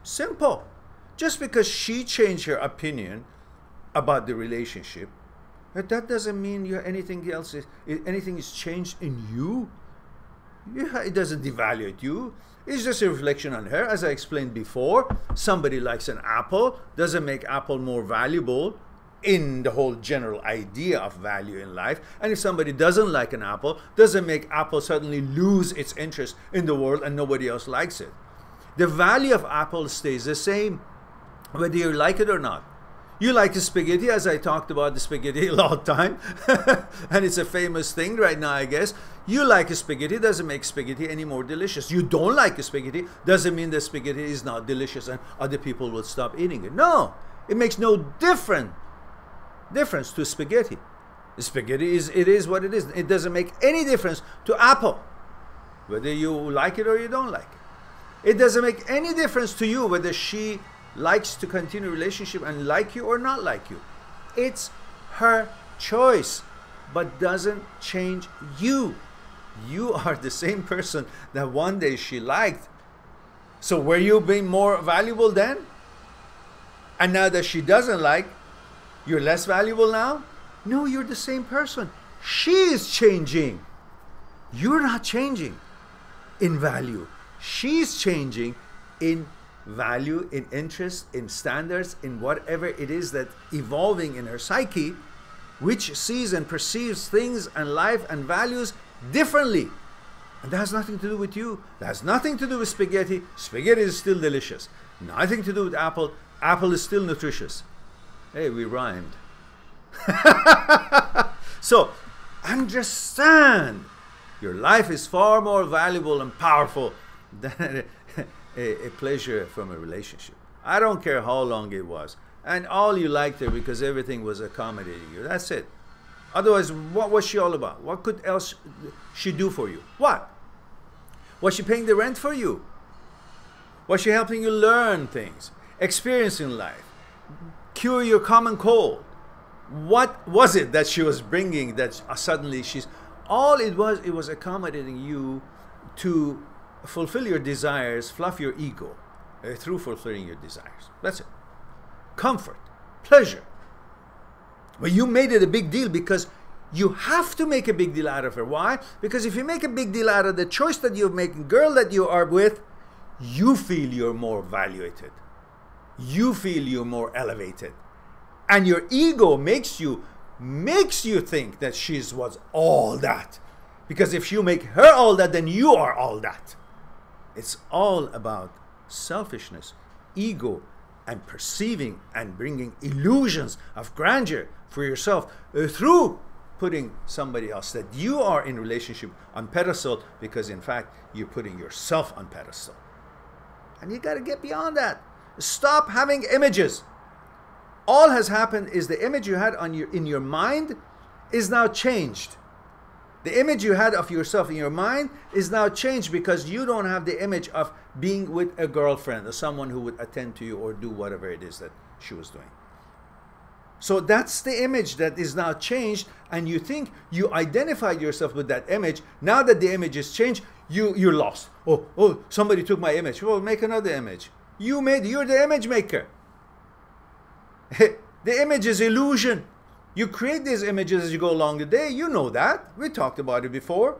Simple. Just because she changed her opinion about the relationship, that doesn't mean anything else anything is changed in you. Yeah, it doesn't devalue you. It's just a reflection on her. As I explained before, somebody likes an apple doesn't make apple more valuable in the whole general idea of value in life. And if somebody doesn't like an apple, doesn't make apple suddenly lose its interest in the world and nobody else likes it. The value of apple stays the same, whether you like it or not. You like the spaghetti, as I talked about the spaghetti a lot of time, and it's a famous thing right now, I guess. You like a spaghetti, doesn't make spaghetti any more delicious. You don't like a spaghetti, doesn't mean the spaghetti is not delicious and other people will stop eating it. No, it makes no difference to spaghetti. The spaghetti is what it is. It doesn't make any difference to apple, whether you like it or you don't like it. It doesn't make any difference to you whether she likes to continue a relationship and like you or not like you. It's her choice, but doesn't change you. You are the same person that one day she liked. So were you being more valuable then? And now that she doesn't like, you're less valuable now? No, you're the same person. She is changing. You're not changing in value. She's changing in value, in interest, in standards, in whatever it is that evolving in her psyche, which sees and perceives things and life and values differently. And that has nothing to do with you. That has nothing to do with spaghetti. Spaghetti is still delicious. Nothing to do with apple. Apple is still nutritious. Hey, we rhymed. So, understand your life is far more valuable and powerful than a pleasure from a relationship. I don't care how long it was. And all you liked her because everything was accommodating you. That's it. Otherwise, what was she all about? What could else she do for you? What? Was she paying the rent for you? Was she helping you learn things, experiencing life, cure your common cold? What was it that she was bringing that suddenly she's... All it was accommodating you to fulfill your desires, fluff your ego through fulfilling your desires. That's it. Comfort, pleasure. But you made it a big deal because you have to make a big deal out of her. Why? Because if you make a big deal out of the choice that you're making, girl that you are with, you feel you're more valuated. You feel you're more elevated. And your ego makes you think that she's was all that. Because if you make her all that, then you are all that. It's all about selfishness, ego, and perceiving and bringing illusions of grandeur for yourself through putting somebody else that you are in relationship on pedestal, because in fact you're putting yourself on pedestal. And you got to get beyond that. Stop having images. All has happened is the image you had in your mind is now changed. The image you had of yourself in your mind is now changed because you don't have the image of being with a girlfriend or someone who would attend to you or do whatever it is that she was doing. So that's the image that is now changed, and you think you identified yourself with that image. Now that the image is changed, you're lost. Oh, somebody took my image. Well, make another image. You're the image maker. The image is illusion. You create these images as you go along the day. You know that. We talked about it before.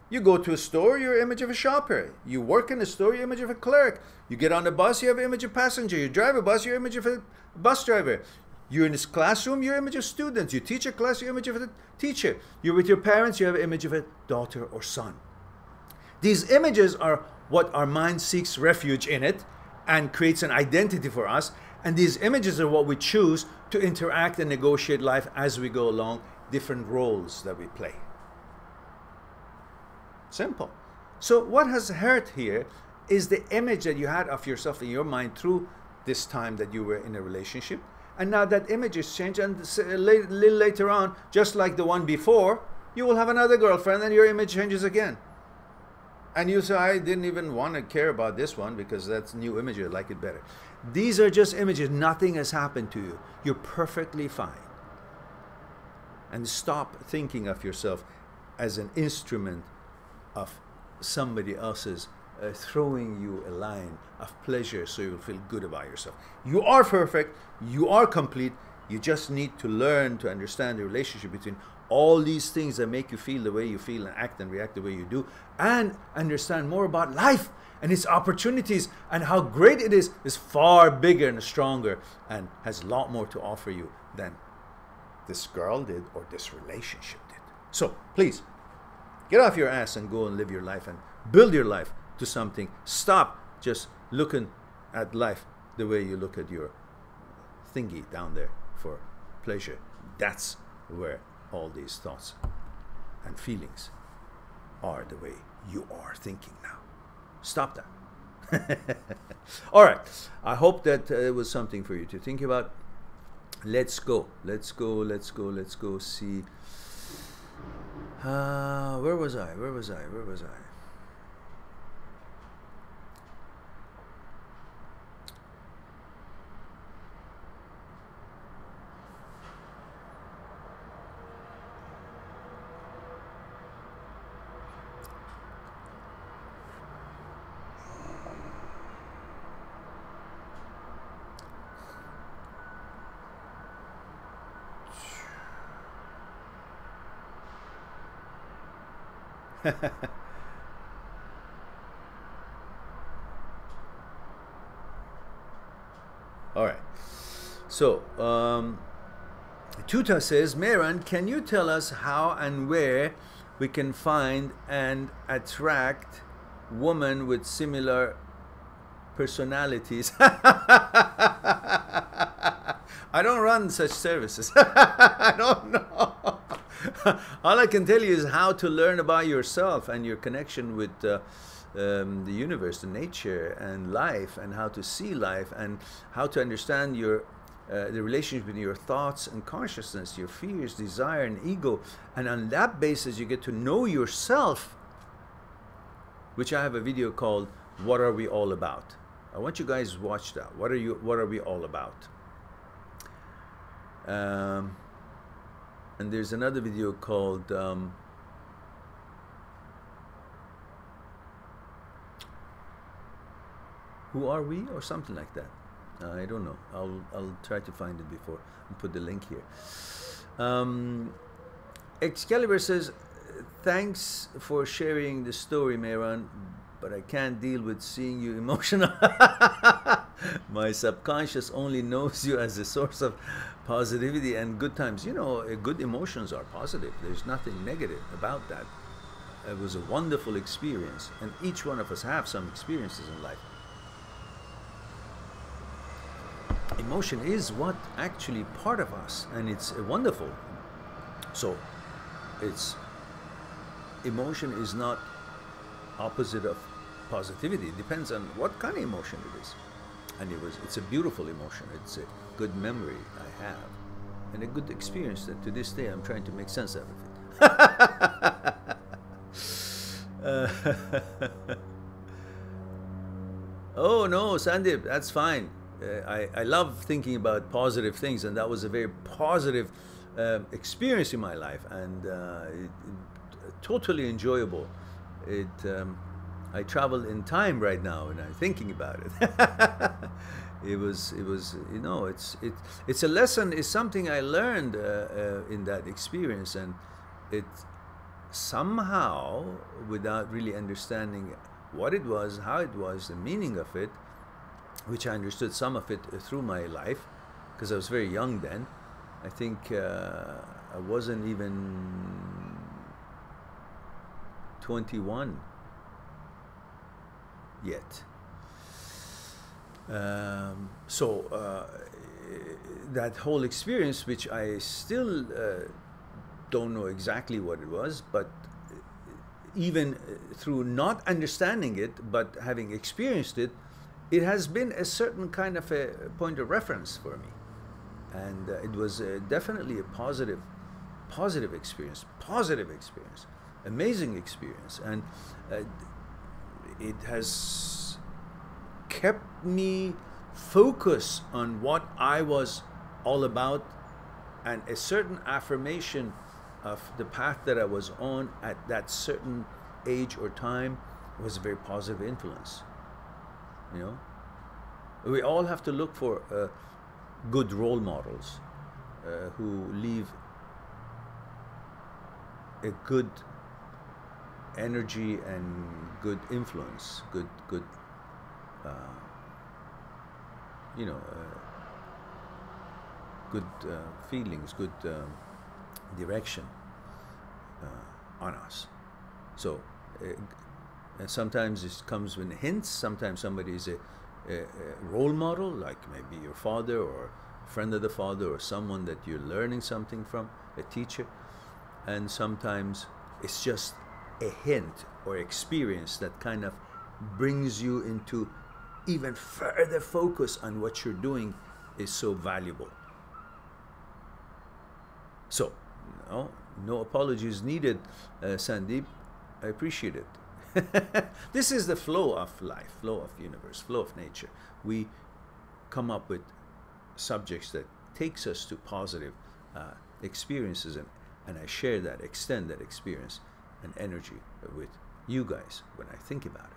You go to a store, you're an image of a shopper. You work in a store, you're an image of a clerk. You get on a bus, you have an image of a passenger. You drive a bus, you're an image of a bus driver. You're in this classroom, you're an image of students. You teach a class, you're an image of a teacher. You're with your parents, you have an image of a daughter or son. These images are what our mind seeks refuge in it and creates an identity for us. And these images are what we choose to interact and negotiate life as we go along, different roles that we play. Simple. So what has hurt here is the image that you had of yourself in your mind through this time that you were in a relationship. And now that image is changed, and a little later on, just like the one before, you will have another girlfriend and your image changes again. And you say, I didn't even want to care about this one because that's a new image, I like it better. These are just images. Nothing has happened to you. You're perfectly fine. And stop thinking of yourself as an instrument of somebody else's throwing you a line of pleasure so you'll feel good about yourself. You are perfect. You are complete. You just need to learn to understand the relationship between all these things that make you feel the way you feel and act and react the way you do, and understand more about life and its opportunities and how great it is far bigger and stronger and has a lot more to offer you than this girl did or this relationship did. So please, get off your ass and go and live your life and build your life to something. Stop just looking at life the way you look at your thingy down there for pleasure. That's where all these thoughts and feelings are the way you are thinking now. Stop that. All right. I hope that it was something for you to think about. Let's go. Let's see. Where was I? All right. So, Tuta says, Mehran, can you tell us how and where we can find and attract women with similar personalities? I don't run such services. I don't know. All I can tell you is how to learn about yourself and your connection with the universe, the nature and life, and how to see life, and how to understand your the relationship between your thoughts and consciousness, your fears, desire, and ego. And on that basis, you get to know yourself, which I have a video called "What Are We All About?" I want you guys to watch that. What are we all about? And there's another video called "Who Are We?" or something like that. I don't know. I'll try to find it before and put the link here. Excalibur says, thanks for sharing the story, Mehran, but I can't deal with seeing you emotional. My subconscious only knows you as a source of positivity and good times. You know, good emotions are positive. There's nothing negative about that. It was a wonderful experience, and each one of us have some experiences in life. Emotion is what actually part of us, and it's wonderful. So emotion is not opposite of positivity. It depends on what kind of emotion it is. And it's a beautiful emotion. It's a good memory I have, and a good experience that to this day I'm trying to make sense out of it. Oh no, Sandeep, that's fine. I love thinking about positive things, and that was a very positive experience in my life, and totally enjoyable. I travel in time right now, and I'm thinking about it. It was you know, it's a lesson. It's something I learned in that experience, and it somehow, without really understanding what it was, how it was, the meaning of it, which I understood some of it through my life, because I was very young then. I think I wasn't even 21 yet. That whole experience, which I still don't know exactly what it was, but even through not understanding it, but having experienced it, it has been a certain kind of a point of reference for me. And it was definitely a positive experience, amazing experience. And it has kept me focused on what I was all about, and a certain affirmation of the path that I was on at that certain age or time was a very positive influence. You know, we all have to look for good role models who leave a good energy and good influence, good you know, good feelings, good direction on us. So and sometimes it comes with hints. Sometimes somebody is a role model, like maybe your father or a friend of the father, or someone that you're learning something from, a teacher. And sometimes it's just a hint or experience that kind of brings you into even further focus on what you're doing is so valuable. So, no apologies needed, Sandeep. I appreciate it. This is the flow of life, flow of universe, flow of nature. We come up with subjects that takes us to positive experiences, and I share that, extend that experience and energy with you guys when I think about it.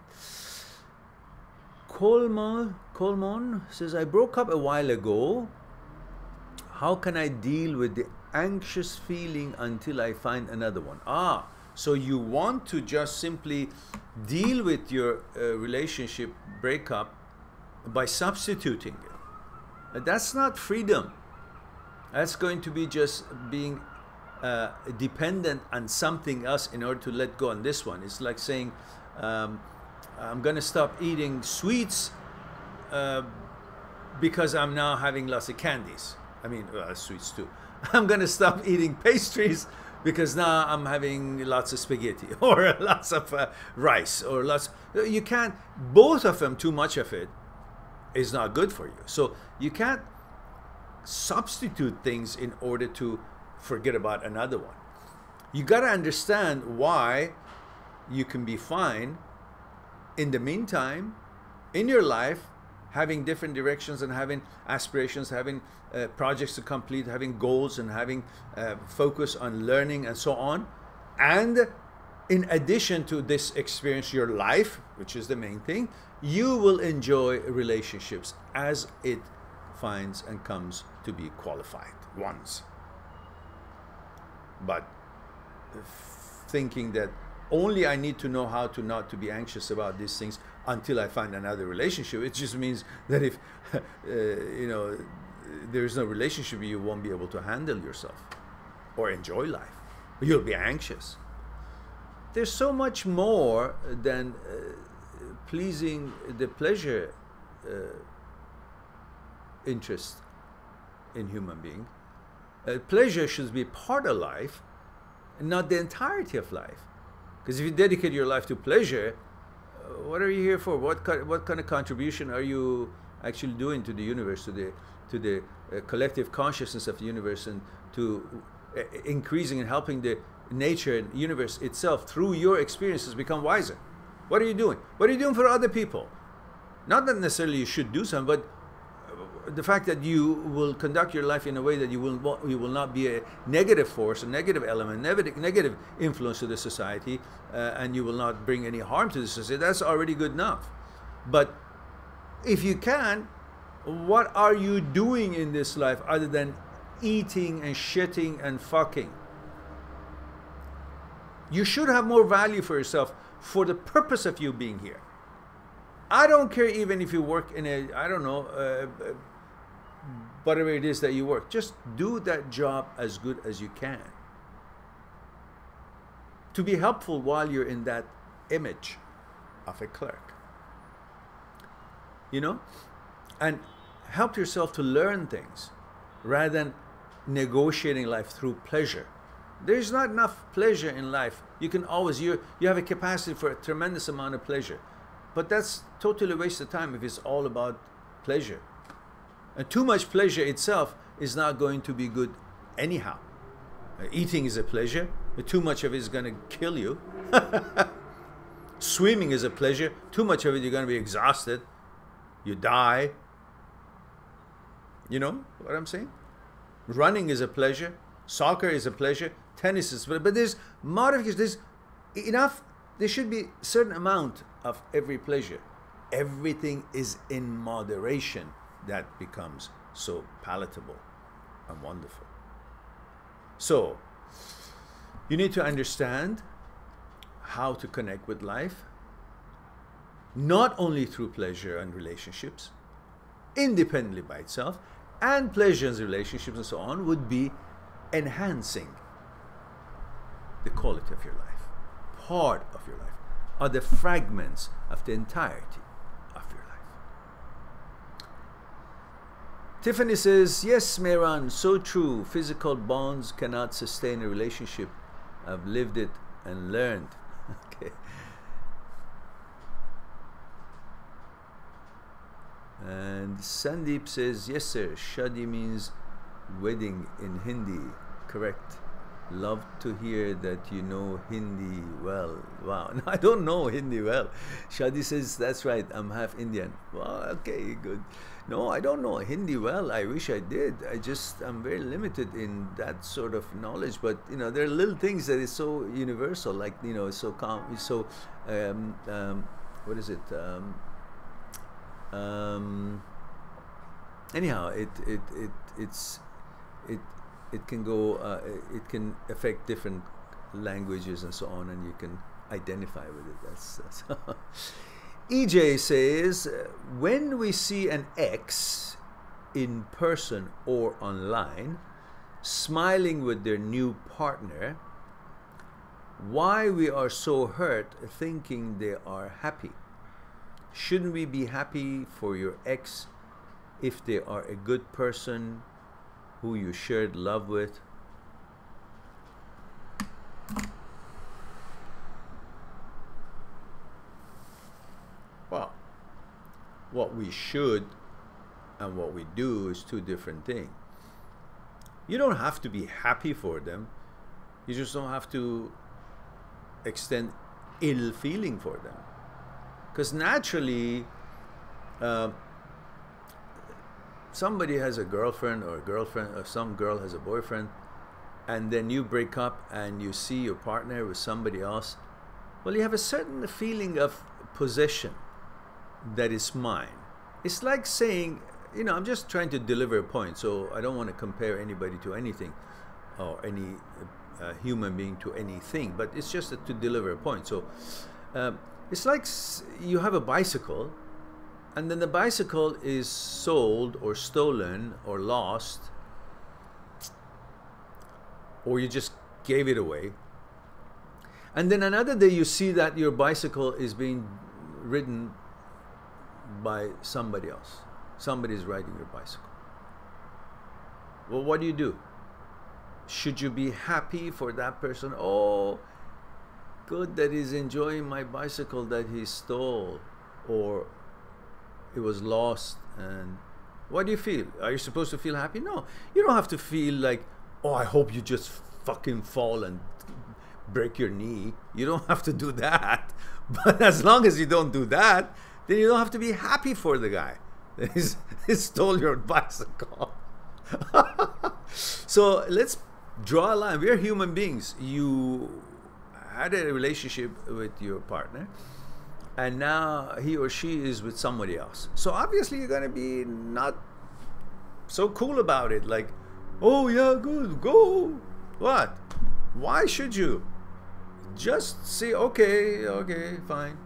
Coleman says, I broke up a while ago. How can I deal with the anxious feeling until I find another one? So you want to just simply deal with your relationship breakup by substituting it. That's not freedom. That's going to be just being dependent on something else in order to let go on this one. It's like saying, I'm going to stop eating sweets because I'm now having lots of candies. I mean, sweets too. I'm going to stop eating pastries because now I'm having lots of spaghetti or lots of rice or lots. You can't, both of them, too much of it is not good for you. So you can't substitute things in order to forget about another one. You got to understand why you can be fine in the meantime in your life, having different directions and having aspirations, having projects to complete, having goals and having focus on learning and so on. And in addition to this experience, your life, which is the main thing, you will enjoy relationships as it finds and comes to be qualified ones. But thinking that only I need to know how to not to be anxious about these things until I find another relationship, it just means that if you know, there is no relationship, you won't be able to handle yourself or enjoy life. You'll be anxious. There's so much more than pleasing the pleasure interest in human being. Pleasure should be part of life and not the entirety of life. Because if you dedicate your life to pleasure, what are you here for? What kind of contribution are you actually doing to the universe, to the collective consciousness of the universe, and to increasing and helping the nature and universe itself through your experiences become wiser? What are you doing? What are you doing for other people? Not that necessarily you should do something, but the fact that you will conduct your life in a way that you will not be a negative force, a negative element, negative influence to the society, and you will not bring any harm to the society, that's already good enough. But if you can, what are you doing in this life other than eating and shitting and fucking? You should have more value for yourself for the purpose of you being here. I don't care even if you work in a, I don't know, whatever it is that you work. Just do that job as good as you can. To be helpful while you're in that image of a clerk. You know? And help yourself to learn things rather than negotiating life through pleasure. There's not enough pleasure in life. You can always, you have a capacity for a tremendous amount of pleasure. But that's totally a waste of time if it's all about pleasure. And too much pleasure itself is not going to be good anyhow. Eating is a pleasure. Too much of it is going to kill you. Swimming is a pleasure. Too much of it, you're going to be exhausted. You die. You know what I'm saying? Running is a pleasure. Soccer is a pleasure. Tennis is, but there's modifications. There's enough. There should be a certain amount of every pleasure. Everything is in moderation. That becomes so palatable and wonderful. So, you need to understand how to connect with life, not only through pleasure and relationships, independently by itself, and pleasures, relationships, and so on would be enhancing the quality of your life. Part of your life are the fragments of the entirety of your life. Tiffany says, yes, Mehran, so true. Physical bonds cannot sustain a relationship. I've lived it and learned. Okay. And Sandeep says, yes, sir. Shadi means wedding in Hindi. Correct. Love to hear that you know Hindi well. Wow. No, I don't know Hindi well. Shadi says, that's right, I'm half Indian. Well, okay, good. No, I don't know Hindi well. I wish I did. I'm very limited in that sort of knowledge. But, you know, there are little things that is so universal, like, you know, it's so what is it? Anyhow, it can go, it can affect different languages and so on, and you can identify with it. That's EJ says, when we see an ex in person or online smiling with their new partner, why we are so hurt thinking they are happy? Shouldn't we be happy for your ex if they are a good person who you shared love with? Well, what we should and what we do is two different things. You don't have to be happy for them. You just don't have to extend ill feeling for them. Because naturally, somebody has a girlfriend or some girl has a boyfriend, and then you break up and you see your partner with somebody else. Well, you have a certain feeling of possession that is mine. It's like saying, you know, I'm just trying to deliver a point, so I don't want to compare anybody to anything or any human being to anything, but it's just to deliver a point. So it's like you have a bicycle, and then the bicycle is sold or stolen or lost, or you just gave it away, and then another day you see that your bicycle is being ridden by somebody else. Somebody's riding your bicycle. Well, what do? Should you be happy for that person? Oh, good that he's enjoying my bicycle that he stole, or it was lost. And what do you feel? Are you supposed to feel happy? No, you don't have to feel like, oh, I hope you just fucking fall and break your knee. You don't have to do that. But as long as you don't do that, then you don't have to be happy for the guy. He stole your bicycle. So let's draw a line. We're human beings. You had a relationship with your partner, and now he or she is with somebody else. So obviously you're going to be not so cool about it. Like, oh yeah, good, go. What? Why should you? Just say, okay, fine.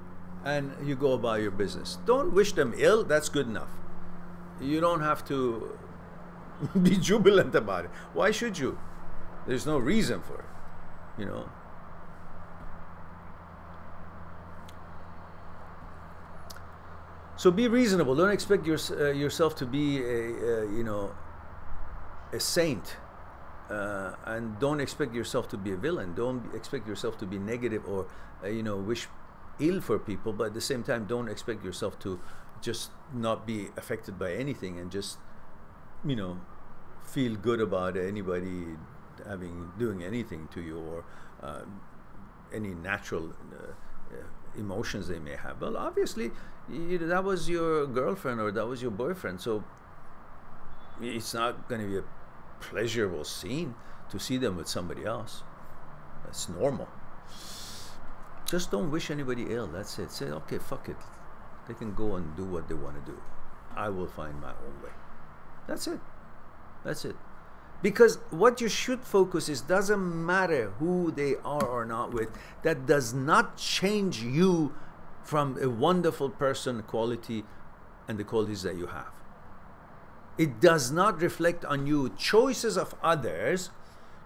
And you go about your business. Don't wish them ill. That's good enough. You don't have to be jubilant about it. Why should you? There's no reason for it, you know. So be reasonable. Don't expect yourself to be a saint, and don't expect yourself to be a villain. Don't expect yourself to be negative or wish ill for people. But at the same time, don't expect yourself to just not be affected by anything and just feel good about anybody doing anything to you, or any natural emotions they may have. Well, obviously that was your girlfriend or that was your boyfriend, so it's not going to be a pleasurable scene to see them with somebody else. That's normal. Just don't wish anybody ill. That's it. Say, okay, fuck it, they can go and do what they want to do. I will find my own way. That's it. That's it. Because what you should focus is, doesn't matter who they are or not with. That does not change you from a wonderful person, quality, and the qualities that you have. It does not reflect on you. Choices of others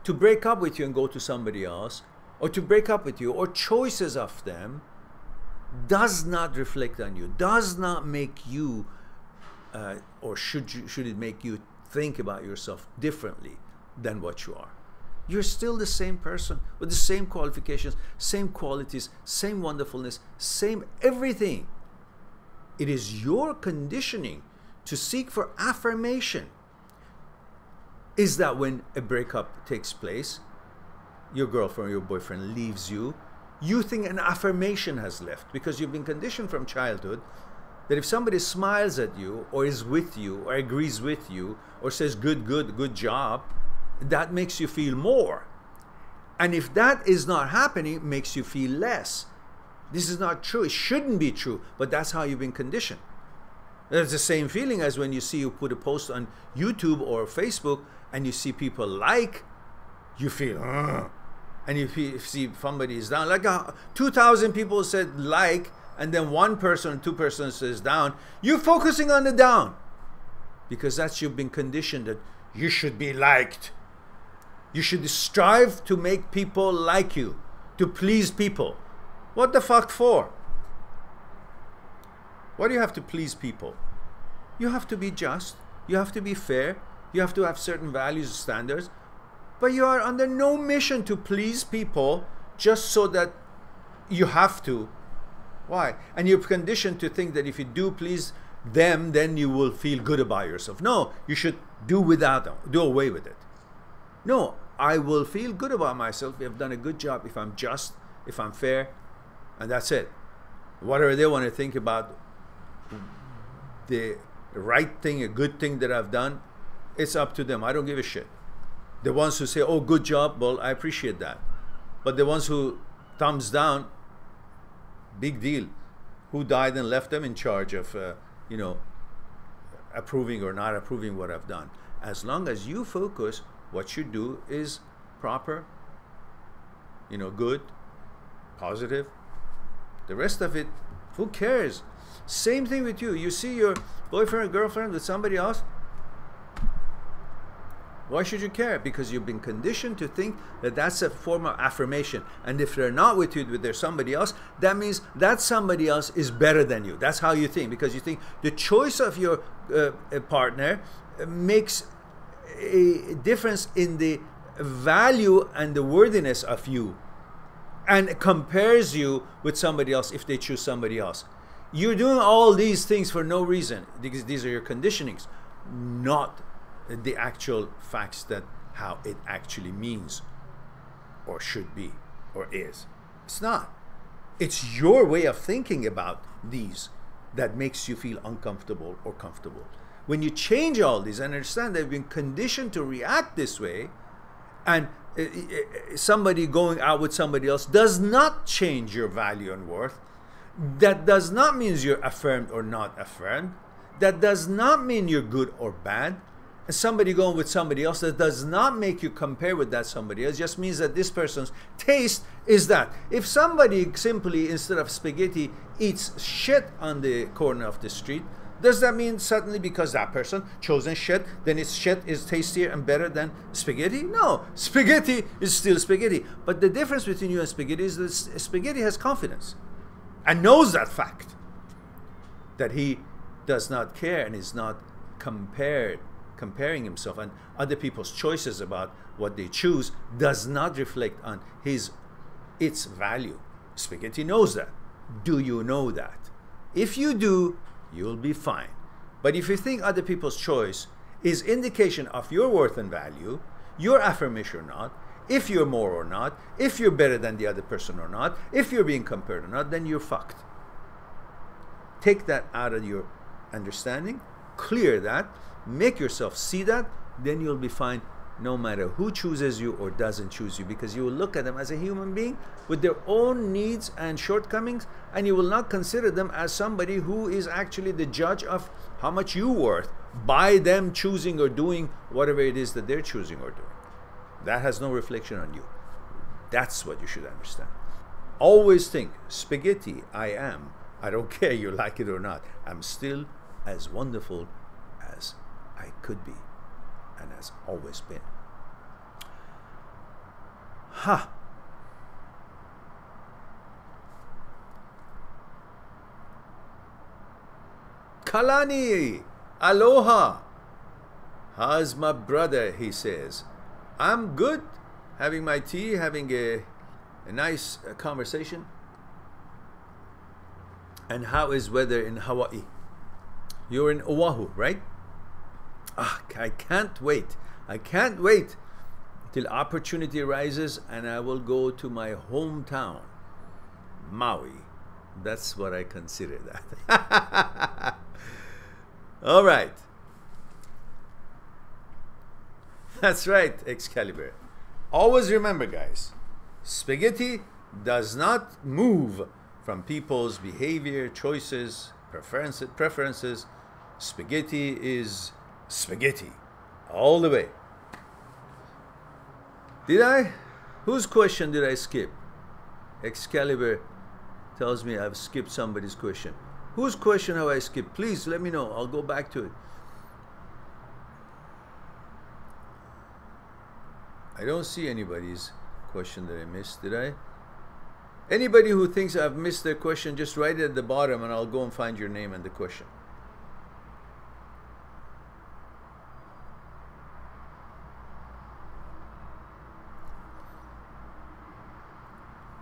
to break up with you and go to somebody else, or to break up with you, or choices of them, does not reflect on you. Does not make you, or should it make you think about yourself differently than what you are. You're still the same person with the same qualifications, same qualities, same wonderfulness, same everything. It is your conditioning to seek for affirmation is that when a breakup takes place, your girlfriend or your boyfriend leaves you, you think an affirmation has left, because you've been conditioned from childhood that if somebody smiles at you or is with you or agrees with you or says good job, that makes you feel more. And if that is not happening, it makes you feel less. This is not true. It shouldn't be true, but that's how you've been conditioned. It's the same feeling as when you put a post on YouTube or Facebook and you see people like, you feel, And if you see somebody is down, like 2,000 people said like, and then one person, two persons says down, you're focusing on the down. Because that's, you've been conditioned that you should be liked. You should strive to make people like you, to please people. What the fuck for? Why do you have to please people? You have to be just. You have to be fair. You have to have certain values and standards. But you are under no mission to please people just so that you have to. Why? And you're conditioned to think that if you do please them, then you will feel good about yourself. No, you should do without them. Do away with it. No, I will feel good about myself if I've done a good job, if I'm just, if I'm fair, and that's it. Whatever they want to think about the right thing, a good thing that I've done, it's up to them. I don't give a shit. The ones who say, oh, good job, well, I appreciate that. But the ones who thumbs down, big deal. Who died and left them in charge of, you know, approving or not approving what I've done? As long as you focus, what you do is proper, you know, good, positive. The rest of it, who cares? Same thing with you. You see your boyfriend or girlfriend with somebody else, why should you care? Because you've been conditioned to think that that's a form of affirmation. And if they're not with you, with there's somebody else, that means that somebody else is better than you. That's how you think. Because you think the choice of your partner makes a difference in the value and the worthiness of you, and compares you with somebody else if they choose somebody else. You're doing all these things for no reason, because these are your conditionings, not the actual facts that how it actually means or should be or is. It's not. It's your way of thinking about these that makes you feel uncomfortable or comfortable. When you change all these and understand they've been conditioned to react this way, and somebody going out with somebody else does not change your value and worth, that does not mean you're affirmed or not affirmed. That does not mean you're good or bad. And somebody going with somebody else, that does not make you compare with that somebody else. Just means that this person's taste is that. If somebody simply, instead of spaghetti, eats shit on the corner of the street, does that mean suddenly because that person chosen shit, then its shit is tastier and better than spaghetti? No, spaghetti is still spaghetti. But the difference between you and spaghetti is that spaghetti has confidence and knows that fact, that he does not care and is not comparing himself, and other people's choices about what they choose does not reflect on its value. Spaghetti knows that. Do you know that? If you do, you'll be fine. But if you think other people's choice is indication of your worth and value, your affirmation or not, if you're more or not, if you're better than the other person or not, if you're being compared or not, then you're fucked. Take that out of your understanding, clear that, make yourself see that, then you'll be fine no matter who chooses you or doesn't choose you, because you will look at them as a human being with their own needs and shortcomings, and you will not consider them as somebody who is actually the judge of how much you're worth by them choosing or doing whatever it is that they're choosing or doing. That has no reflection on you. That's what you should understand. Always think, spaghetti, I am. I don't care you like it or not. I'm still as wonderful as I could be and has always been. Ha! Kalani! Aloha! How's my brother? He says. I'm good. Having my tea, having a nice conversation. And how is weather in Hawaii? You're in Oahu, right? I can't wait. I can't wait till opportunity arises and I will go to my hometown, Maui. That's what I consider that. All right. That's right, Excalibur. Always remember, guys, spaghetti does not move from people's behavior, choices, preferences. Spaghetti is spaghetti all the way. Did I? Whose question did I skip? Excalibur tells me I've skipped somebody's question. Whose question have I skipped? Please let me know. I'll go back to it. I don't see anybody's question that I missed. Did I? Anybody who thinks I've missed their question, just write it at the bottom and I'll go and find your name and the question.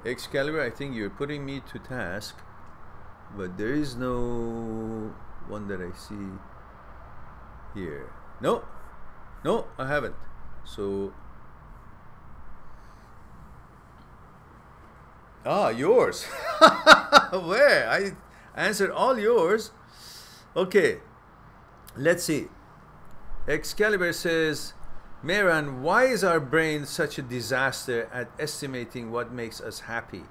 Excalibur, I think you're putting me to task, but there is no one that I see here. No, no, I haven't. So, yours. Where? I answered all yours. Okay, let's see. Excalibur says, Mehran, why is our brain such a disaster at estimating what makes us happy?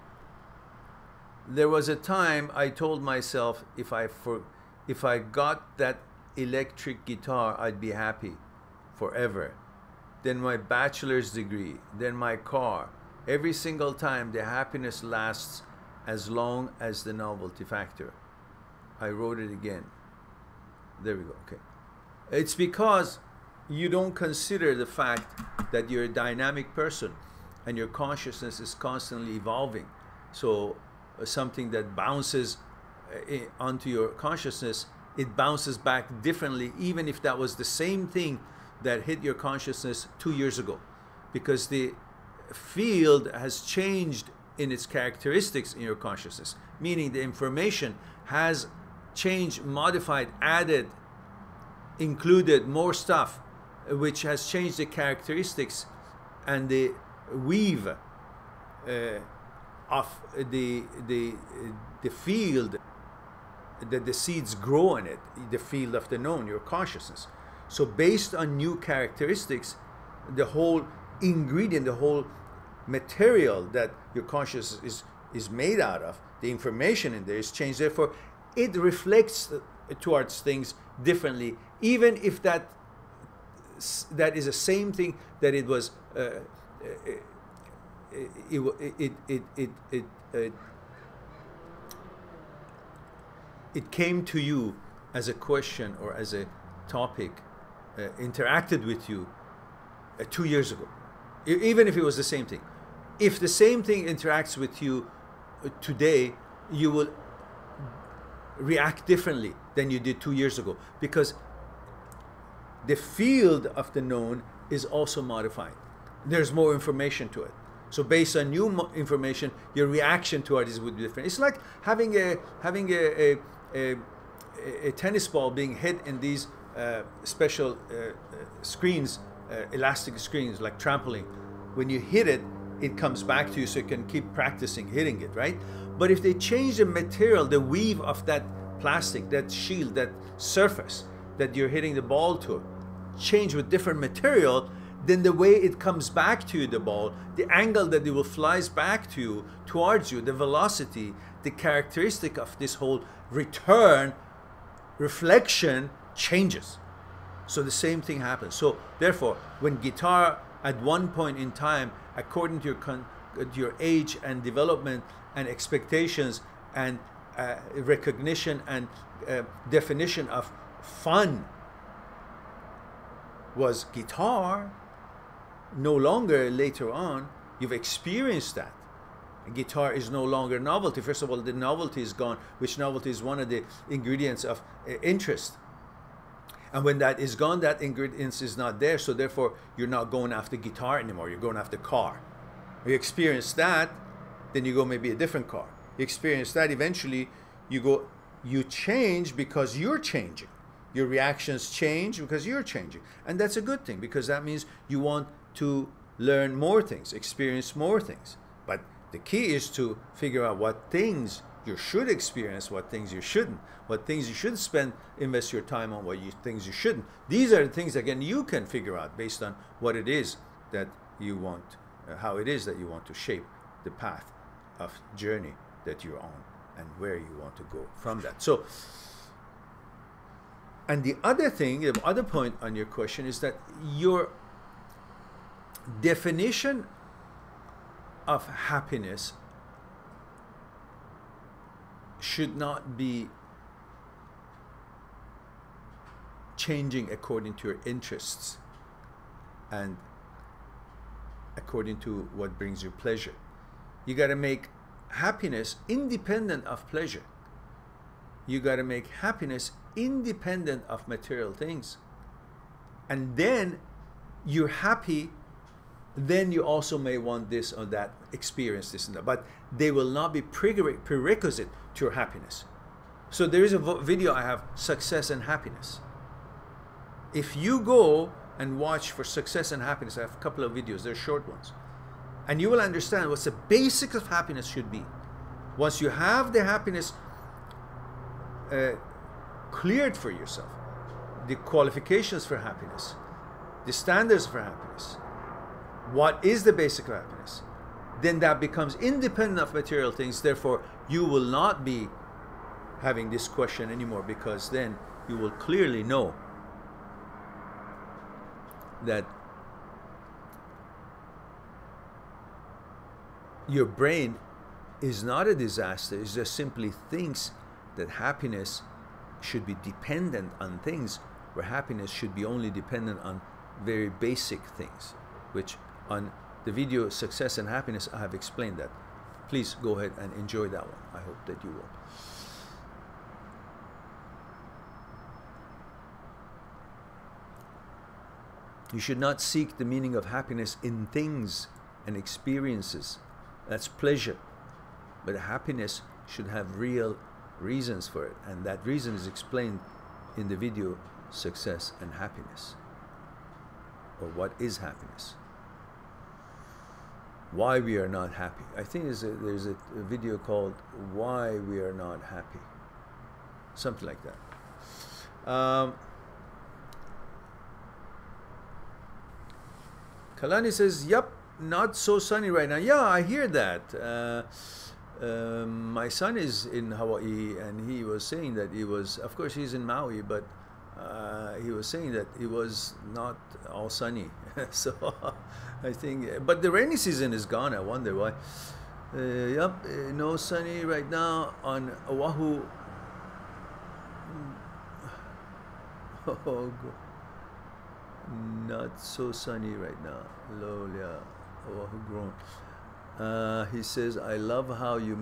There was a time I told myself if I got that electric guitar, I'd be happy forever. Then my bachelor's degree, then my car. Every single time the happiness lasts as long as the novelty factor. I wrote it again. There we go. Okay. It's because you don't consider the fact that you're a dynamic person and your consciousness is constantly evolving. So something that bounces onto your consciousness, it bounces back differently, even if that was the same thing that hit your consciousness 2 years ago, because the field has changed in its characteristics in your consciousness, meaning the information has changed, modified, added, included more stuff, which has changed the characteristics and the weave of the field that the seeds grow in it, the field of the known, your consciousness. So based on new characteristics, the whole ingredient, the whole material that your consciousness is made out of, the information in there is changed. Therefore, it reflects towards things differently, even if that is the same thing that it was. It came to you as a question or as a topic, interacted with you 2 years ago, even if it was the same thing. If the same thing interacts with you today, you will react differently than you did 2 years ago, because the field of the known is also modified. There's more information to it. So based on new information, your reaction toward it would be different. It's like having a tennis ball being hit in these special screens, elastic screens, like trampoline. When you hit it, it comes back to you, so you can keep practicing hitting it, right? But if they change the material, the weave of that plastic, that shield, that surface that you're hitting the ball to, change with different material, then the way it comes back to you, the ball, the angle that it will flies back to you, towards you, the velocity, the characteristic of this whole return, reflection changes. So the same thing happens. So therefore, when guitar at one point in time, according to your age and development and expectations and recognition and definition of fun was guitar, no longer later on, you've experienced that. Guitar is no longer novelty. First of all, the novelty is gone, which novelty is one of the ingredients of interest. And when that is gone, that ingredient is not there. So therefore, you're not going after guitar anymore. You're going after car. You experience that, then you go maybe a different car. You experience that, eventually you change because you're changing. Your reactions change because you're changing. And that's a good thing, because that means you want to learn more things, experience more things. But the key is to figure out what things you should experience, what things you shouldn't, what things you should invest your time on, things you shouldn't. These are the things, again, you can figure out based on what it is that you want, how it is that you want to shape the path of journey that you're on and where you want to go from that. So, and the other thing, the other point on your question is that your definition of happiness should not be changing according to your interests and according to what brings you pleasure. You got to make happiness independent of pleasure. You got to make happiness independent of material things. And then you're happy, then you also may want this or that, experience this and that, but they will not be prerequisite to your happiness. So there is a video I have, Success and Happiness. If you go and watch for Success and Happiness, I have a couple of videos, they're short ones, and you will understand what the basics of happiness should be. Once you have the happiness cleared for yourself, the qualifications for happiness, the standards for happiness, what is the basic of happiness, then that becomes independent of material things. Therefore, you will not be having this question anymore, because then you will clearly know that your brain is not a disaster. It just simply thinks that happiness should be dependent on things, where happiness should be only dependent on very basic things, which on the video Success and Happiness I have explained that. Please go ahead and enjoy that one. I hope that you will. You should not seek the meaning of happiness in things and experiences. That's pleasure. But happiness should have real reasons for it, and that reason is explained in the video Success and Happiness, or what is happiness, why we are not happy. I think there's a video called Why We Are Not Happy, something like that. Kalani says, yep, not so sunny right now. Yeah, I hear that. My son is in Hawaii, and he was saying that it was, of course he's in Maui, but he was saying that it was not all sunny. So I think, but the rainy season is gone. I wonder why. Yep, no sunny right now on Oahu. Oh, not so sunny right now. Lol, yeah. Oahu grown. He says, I love how you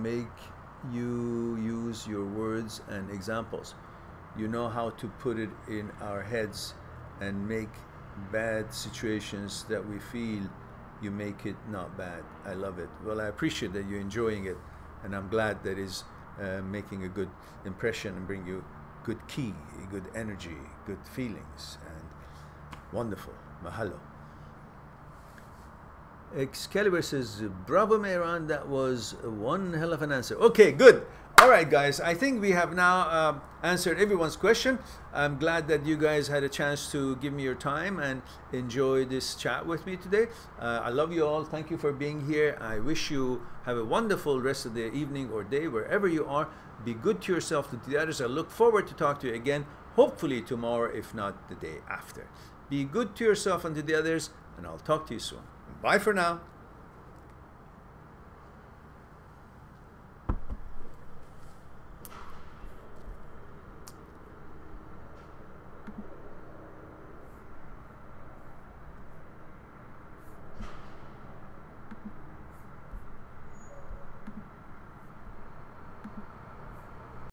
use your words and examples. You know how to put it in our heads and make bad situations that we feel, you make it not bad. I love it. Well, I appreciate that you're enjoying it, and I'm glad that it's making a good impression and bring you good ki, good energy, good feelings, and wonderful. Mahalo. Excalibur says, bravo Mehran, that was one hell of an answer. Okay, good. All right, guys, I think we have now answered everyone's question. I'm glad that you guys had a chance to give me your time and enjoy this chat with me today. I love you all. Thank you for being here. I wish you have a wonderful rest of the evening or day, wherever you are. Be good to yourself and to the others. I look forward to talk to you again, hopefully tomorrow, if not the day after. Be good to yourself and to the others, and I'll talk to you soon. Bye for now.